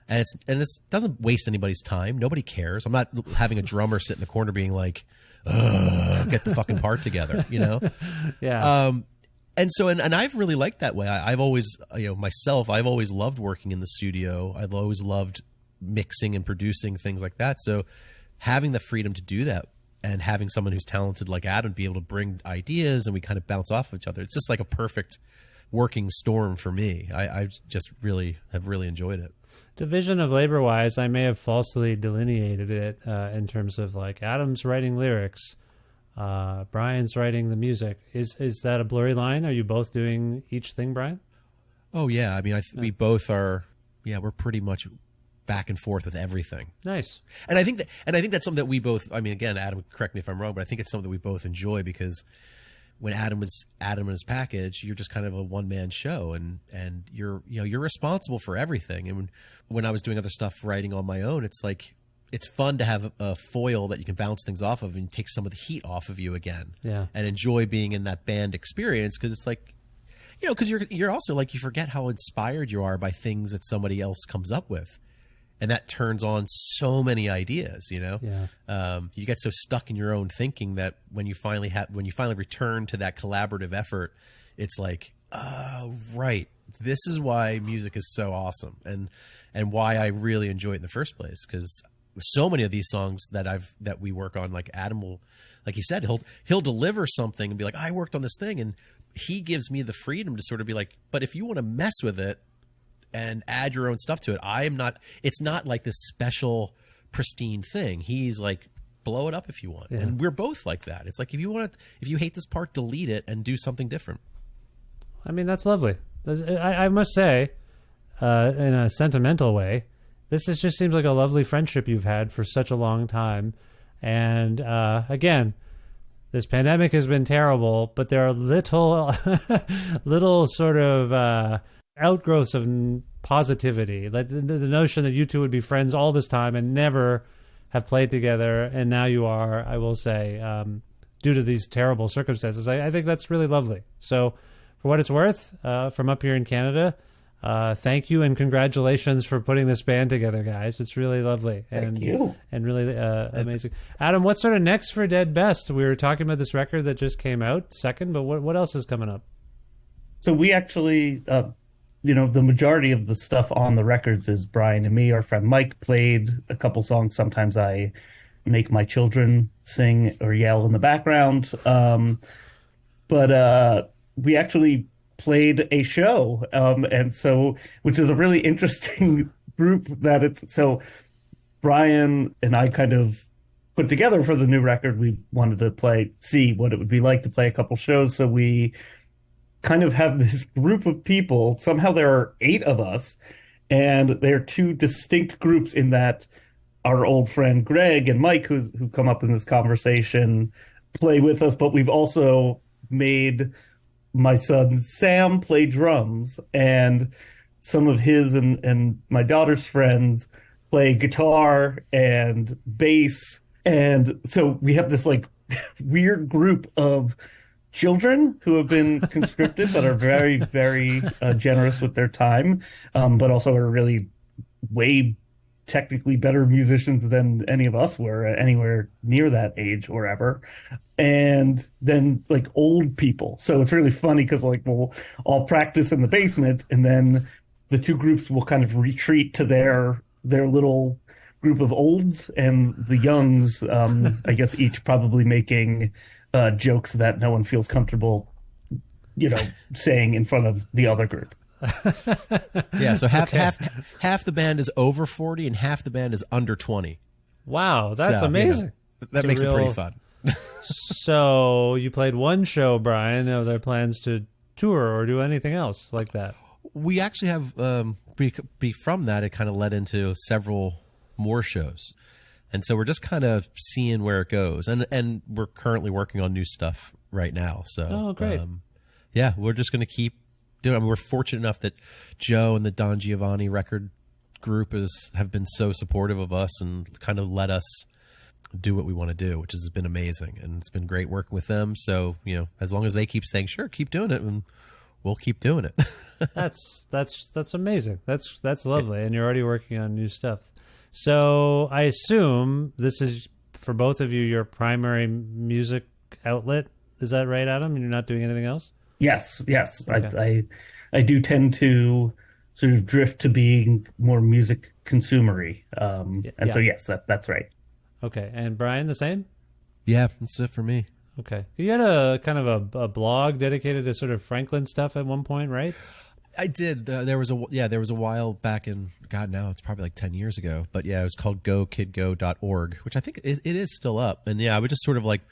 And it doesn't waste anybody's time. Nobody cares. I'm not having a drummer sit in the corner being like, get the fucking part together, you know? Yeah. And so, and I've really liked that way. I've always, you know, myself, I've always loved working in the studio. I've always loved mixing and producing things like that. So having the freedom to do that and having someone who's talented like Adam be able to bring ideas and we kind of bounce off of each other, it's just like a perfect working storm for me. I just really have really enjoyed it. Division of labor wise, I may have falsely delineated it in terms of like Adam's writing lyrics, Brian's writing the music. Is that a blurry line? Are you both doing each thing, Brian? Oh yeah. I mean, we both are. Yeah, we're pretty much back and forth with everything. Nice. And I think that's something that we both. I mean, again, Adam, correct me if I'm wrong, but I think it's something that we both enjoy because when Adam and his package, you're just kind of a one-man show, and you're responsible for everything. And when I was doing other stuff, writing on my own, it's like it's fun to have a foil that you can bounce things off of and take some of the heat off of you again. Yeah. And enjoy being in that band experience because it's like, you know, because you're also like you forget how inspired you are by things that somebody else comes up with. And that turns on so many ideas, you know. Yeah. You get so stuck in your own thinking that when you finally return to that collaborative effort, it's like, oh, right, this is why music is so awesome, and why I really enjoy it in the first place. Because so many of these songs that we work on, like Adam will, like he said, he'll deliver something and be like, I worked on this thing, and he gives me the freedom to sort of be like, but if you want to mess with it and add your own stuff to it, it's not like this special pristine thing. He's like, blow it up if you want. Yeah. And we're both like that. It's like, if you hate this part, delete it and do something different. I mean, that's lovely. I must say, in a sentimental way, just seems like a lovely friendship you've had for such a long time. And again, this pandemic has been terrible, but there are little sort of outgrowths of positivity. Like the notion that you two would be friends all this time and never have played together, and now you are, I will say, due to these terrible circumstances. I think that's really lovely. So for what it's worth, from up here in Canada, thank you and congratulations for putting this band together, guys. It's really lovely. Thank you. And really amazing. Adam, what's sort of next for Dead Best? We were talking about this record that just came out, second, but what else is coming up? So we actually, the majority of the stuff on the records is Brian and me. Our friend Mike played a couple songs. Sometimes I make my children sing or yell in the background. But we actually played a show, and so, which is a really interesting group so Brian and I kind of put together for the new record. We wanted to see what it would be like to play a couple shows. So we kind of have this group of people. Somehow there are 8 of us, and they're 2 distinct groups in that our old friend Greg and Mike, who come up in this conversation, play with us, but we've also made my son Sam play drums, and some of his and my daughter's friends play guitar and bass. And so we have this like weird group of children who have been conscripted but are very, very generous with their time, but also are really way technically better musicians than any of us were anywhere near that age or ever. And then like old people. So it's really funny because like we'll all practice in the basement, and then the 2 groups will kind of retreat to their little group of olds, and the youngs, I guess each probably making jokes that no one feels comfortable, saying in front of the other group. Yeah, so half the band is over 40 and half the band is under 20. Wow, that's amazing. That makes it pretty fun. So you played one show, Brian. Are there plans to tour or do anything else like that? We actually have, from that, it kind of led into several more shows. And so we're just kind of seeing where it goes. And we're currently working on new stuff right now. So, great. Yeah, we're just going to keep doing it. I mean, we're fortunate enough that Joe and the Don Giovanni record group have been so supportive of us and kind of let us do what we want to do, which has been amazing. And it's been great working with them. So, as long as they keep saying, sure, keep doing it, and we'll keep doing it. That's amazing. That's lovely. And you're already working on new stuff. So I assume this is, for both of you, your primary music outlet. Is that right, Adam? You're not doing anything else? Yes. Okay. I do tend to sort of drift to being more music consumery. So yes, that's right. Okay. And Brian, the same? Yeah, that's it for me. Okay. You had a kind of a blog dedicated to sort of Franklin stuff at one point, right? I did. There was a while back in, God, now it's probably like 10 years ago. But yeah, it was called gokidgo.org, which I think it is still up. And yeah, I would just sort of like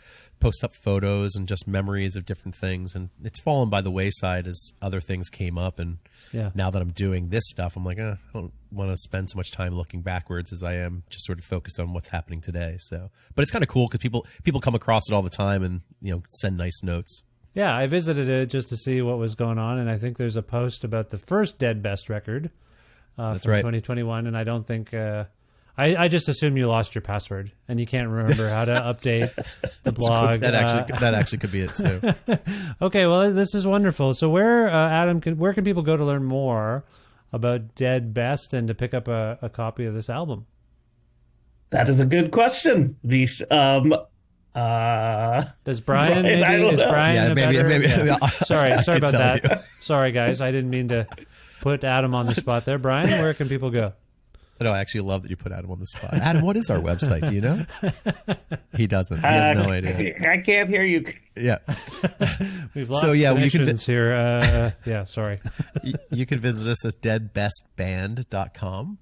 post up photos and just memories of different things. And it's fallen by the wayside as other things came up. And now that I'm doing this stuff, I'm like, I don't want to spend so much time looking backwards as I am just sort of focused on what's happening today. So, but it's kind of cool because people come across it all the time and, send nice notes. Yeah, I visited it just to see what was going on, and I think there's a post about the first Dead Best record from 2021, and I don't think... I just assume you lost your password, and you can't remember how to update the blog. That actually could be it, too. Okay, well, this is wonderful. So where, Adam, where can people go to learn more about Dead Best and to pick up a copy of this album? That is a good question, Vish. Does Brian is Brian maybe sorry about that. Sorry guys, I didn't mean to put Adam on the spot there. Brian, where can people go? No, I actually love that you put Adam on the spot. Adam, what is our website? Do you know? He doesn't. He has no idea. I can't hear you. Yeah. We've lost connections here. Yeah, sorry. You can visit us at deadbestband.com.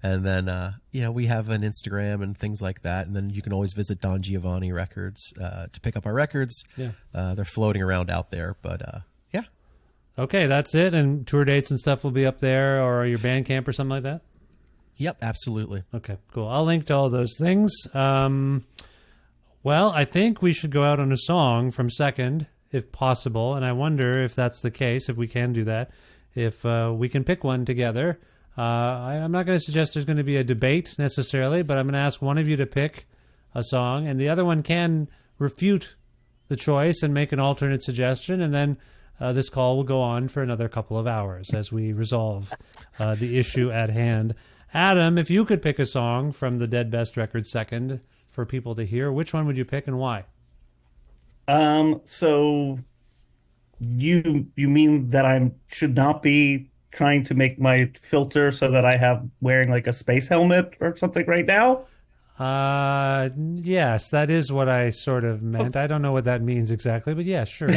And then, we have an Instagram and things like that. And then you can always visit Don Giovanni Records to pick up our records. Yeah. They're floating around out there, but yeah. Okay, that's it. And tour dates and stuff will be up there, or your Bandcamp or something like that? Yep, absolutely. Okay, cool. I'll link to all those things. Well, I think we should go out on a song from Second, if possible. And I wonder if that's the case, if we can do that, if we can pick one together. I'm not going to suggest there's going to be a debate necessarily, but I'm going to ask one of you to pick a song, and the other one can refute the choice and make an alternate suggestion, and then this call will go on for another couple of hours as we resolve the issue at hand. Adam, if you could pick a song from the Dead Best record Second for people to hear, which one would you pick and why? So you mean that I should not be trying to make my filter so that I have wearing like a space helmet or something right now? Yes, that is what I sort of meant. I don't know what that means exactly, but yeah, sure.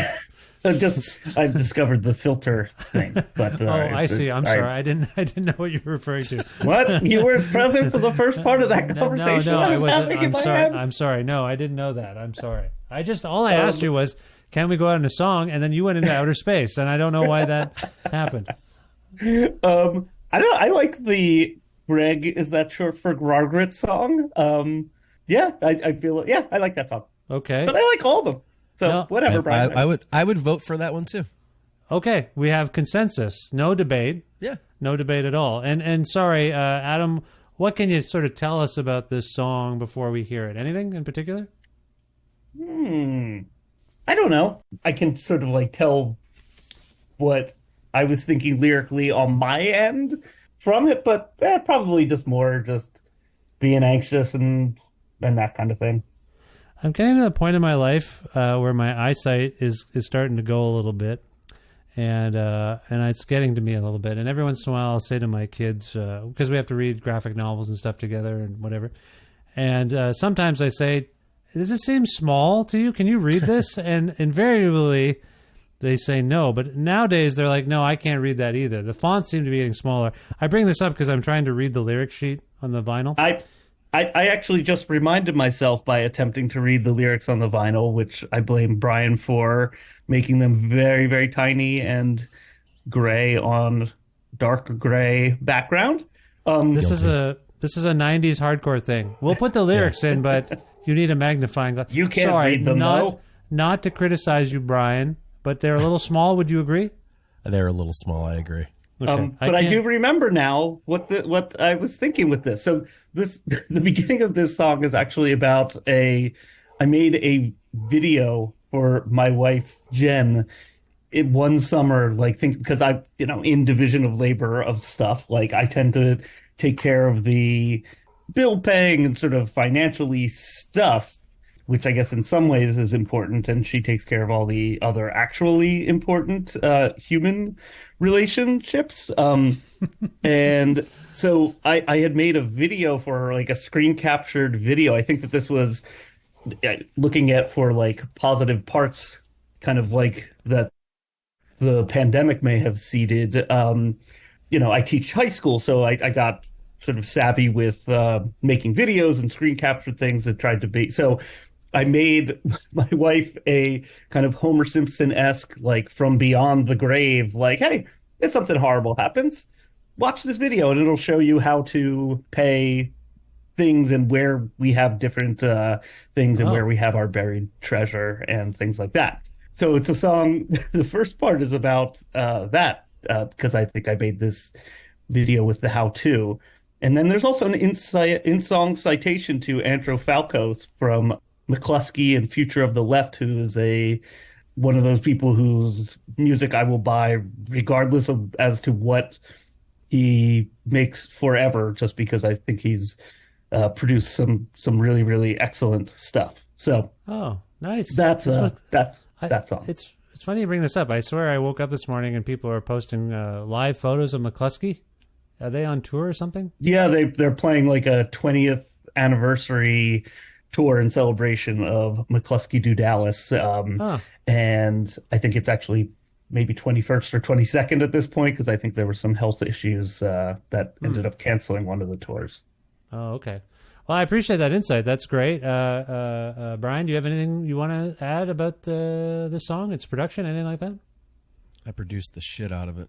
I've discovered the filter thing. But I see. I'm sorry. I didn't know what you were referring to. What? You weren't present for the first part of that conversation? No, I wasn't. I'm sorry. I'm sorry. No, I didn't know that. I'm sorry. All I asked you was, can we go out in a song? And then you went into outer space, and I don't know why that happened. I like the Greg, is that short for Margaret song? I feel I like that song. Okay. But I like all of them. So whatever, Brian. I would vote for that one too. Okay, we have consensus. No debate. Yeah. No debate at all. And sorry, Adam, what can you sort of tell us about this song before we hear it? Anything in particular? I don't know. I can sort of like tell what I was thinking lyrically on my end from it, but probably just more just being anxious and that kind of thing. I'm getting to the point in my life where my eyesight is starting to go a little bit, and it's getting to me a little bit. And every once in a while, I'll say to my kids, because we have to read graphic novels and stuff together and whatever, and sometimes I say, "Does this seem small to you? Can you read this?" And invariably, they say no. But nowadays, they're like, "No, I can't read that either." The fonts seem to be getting smaller. I bring this up because I'm trying to read the lyric sheet on the vinyl. I actually just reminded myself by attempting to read the lyrics on the vinyl, which I blame Brian for making them very, very tiny and gray on dark gray background. This is a 90s hardcore thing. We'll put the lyrics in, but you need a magnifying glass. You can't read them, though. Not to criticize you, Brian, but they're a little small. Would you agree? They're a little small. I agree. Okay. But I do remember now what I was thinking with this. So the beginning of this song is actually about I made a video for my wife Jen one summer, because I in division of labor of stuff, like I tend to take care of the bill paying and sort of financially stuff, which I guess in some ways is important, and she takes care of all the other actually important human relationships. And so I had made a video for her, like a screen captured video. I think that this was looking at for like positive parts, kind of like that the pandemic may have seeded. I teach high school, so I got sort of savvy with making videos and screen captured things that tried to be. So I made my wife a kind of Homer Simpson-esque, like from beyond the grave, like, hey, if something horrible happens, watch this video and it'll show you how to pay things and where we have different things and where we have our buried treasure and things like that. So it's a song. The first part is about that because I think I made this video with the how-to. And then there's also an in-song citation to Andrew Falco from McCluskey and Future of the Left, who is one of those people whose music I will buy regardless of as to what he makes forever, just because I think he's produced some really, really excellent stuff. So nice. That's that song. It's funny you bring this up. I swear I woke up this morning and people are posting live photos of McCluskey Are they on tour or something? Yeah, they're playing like a 20th anniversary tour in celebration of McCluskey Do Dallas. And I think it's actually maybe 21st or 22nd at this point, because I think there were some health issues that ended up canceling one of the tours. Oh, okay. Well, I appreciate that insight. That's great. Brian, do you have anything you want to add about this song, its production, anything like that? I produced the shit out of it.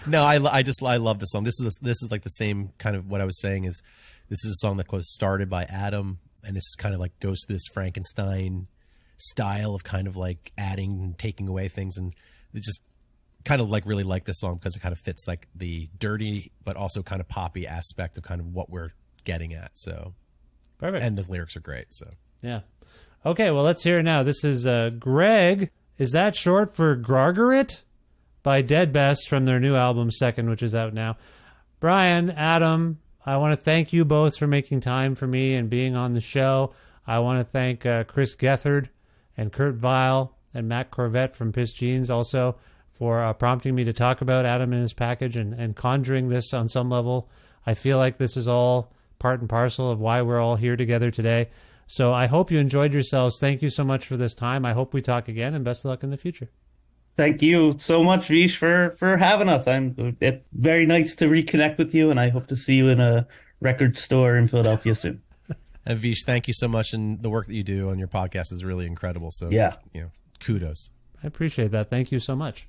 No, I love the song. This is like the same kind of what I was saying is this is a song that was started by Adam, and this kind of like goes to this Frankenstein style of kind of like adding and taking away things, and it just kind of like really like this song because it kind of fits like the dirty but also kind of poppy aspect of kind of what we're getting at. So perfect, and the lyrics are great. So yeah. Okay, well, let's hear it now. This is Greg. Is that short for Gargaret? By Dead Best from their new album, Second, which is out now. Brian, Adam, I want to thank you both for making time for me and being on the show. I want to thank Chris Gethard and Kurt Vile and Matt Korvette from Pissed Jeans also for prompting me to talk about Adam and his package and conjuring this on some level. I feel like this is all part and parcel of why we're all here together today. So I hope you enjoyed yourselves. Thank you so much for this time. I hope we talk again, and best of luck in the future. Thank you so much, Vish, for having us. It's very nice to reconnect with you, and I hope to see you in a record store in Philadelphia soon. And Vish, thank you so much, and the work that you do on your podcast is really incredible. So yeah, kudos. I appreciate that. Thank you so much.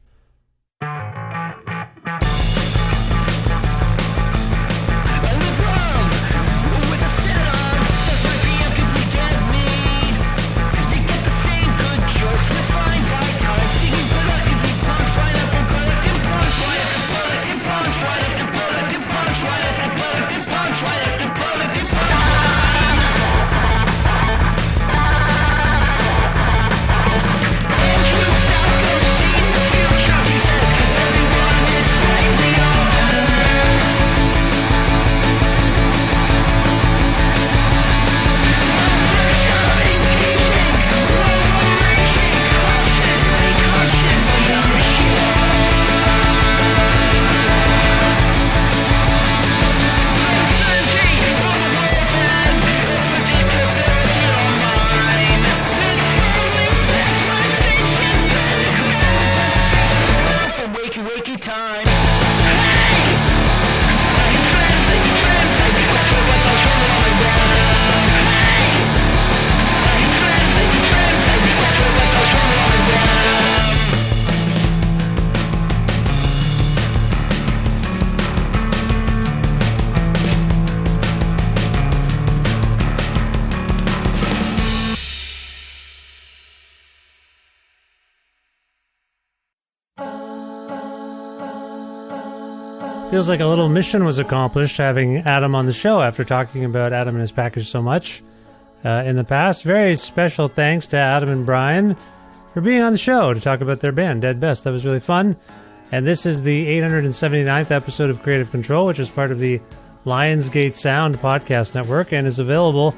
Feels like a little mission was accomplished having Adam on the show after talking about Adam and his package so much in the past. Very special thanks to Adam and Brian for being on the show to talk about their band, Dead Best. That was really fun. And this is the 879th episode of Creative Control, which is part of the Lionsgate Sound podcast network and is available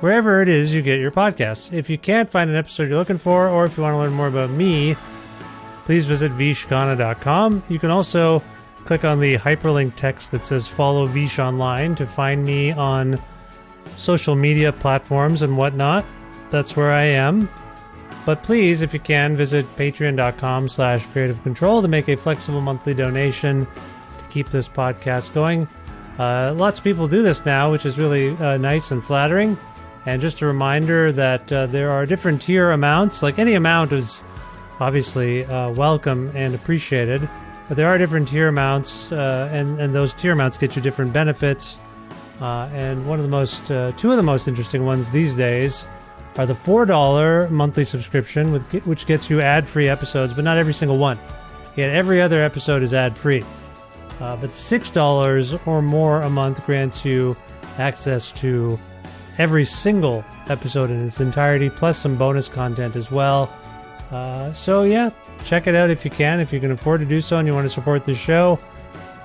wherever it is you get your podcasts. If you can't find an episode you're looking for, or if you want to learn more about me, please visit vishkhanna.com. You can also click on the hyperlink text that says follow Vish online to find me on social media platforms and whatnot. That's where I am. But please, if you can, visit patreon.com/creative control to make a flexible monthly donation to keep this podcast going. Lots of people do this now, which is really nice and flattering. And just a reminder that there are different tier amounts. Like any amount is obviously welcome and appreciated. But there are different tier amounts, and those tier amounts get you different benefits. And two of the most interesting ones these days are the $4 monthly subscription, which gets you ad-free episodes, but not every single one. Yet every other episode is ad-free. But $6 or more a month grants you access to every single episode in its entirety, plus some bonus content as well. So yeah, check it out if you can afford to do so and you want to support the show.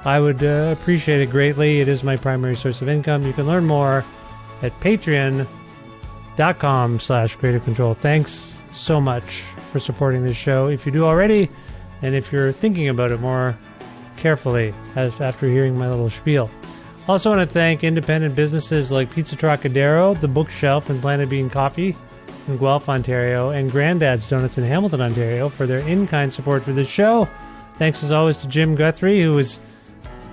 I would appreciate it greatly. It is my primary source of income. You can learn more at patreon.com/creative control. Thanks so much for supporting this show. If you do already, and if you're thinking about it more, carefully after hearing my little spiel. Also want to thank independent businesses like Pizza Trocadero, The Bookshelf, and Planet Bean Coffee in Guelph, Ontario, and Grandad's Donuts in Hamilton, Ontario, for their in-kind support for the show. Thanks as always to Jim Guthrie, who was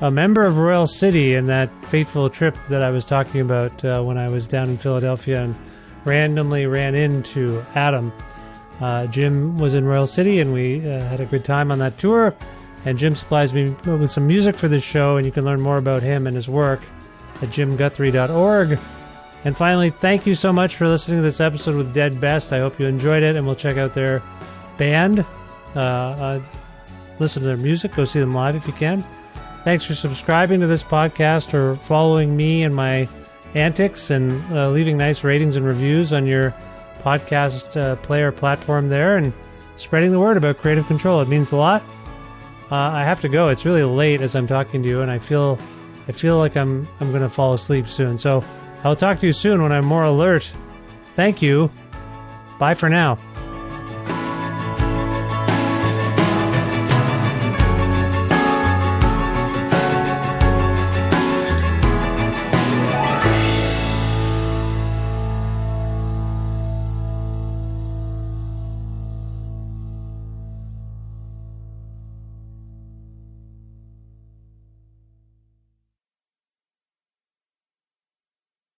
a member of Royal City in that fateful trip that I was talking about when I was down in Philadelphia and randomly ran into Adam. Jim was in Royal City, and we had a good time on that tour. And Jim supplies me with some music for this show, and you can learn more about him and his work at jimguthrie.org. And finally, thank you so much for listening to this episode with Dead Best. I hope you enjoyed it, and we'll check out their band. Listen to their music. Go see them live if you can. Thanks for subscribing to this podcast or following me and my antics and leaving nice ratings and reviews on your podcast player platform there and spreading the word about Creative Control. It means a lot. I have to go. It's really late as I'm talking to you, and I feel like I'm going to fall asleep soon. So I'll talk to you soon when I'm more alert. Thank you. Bye for now.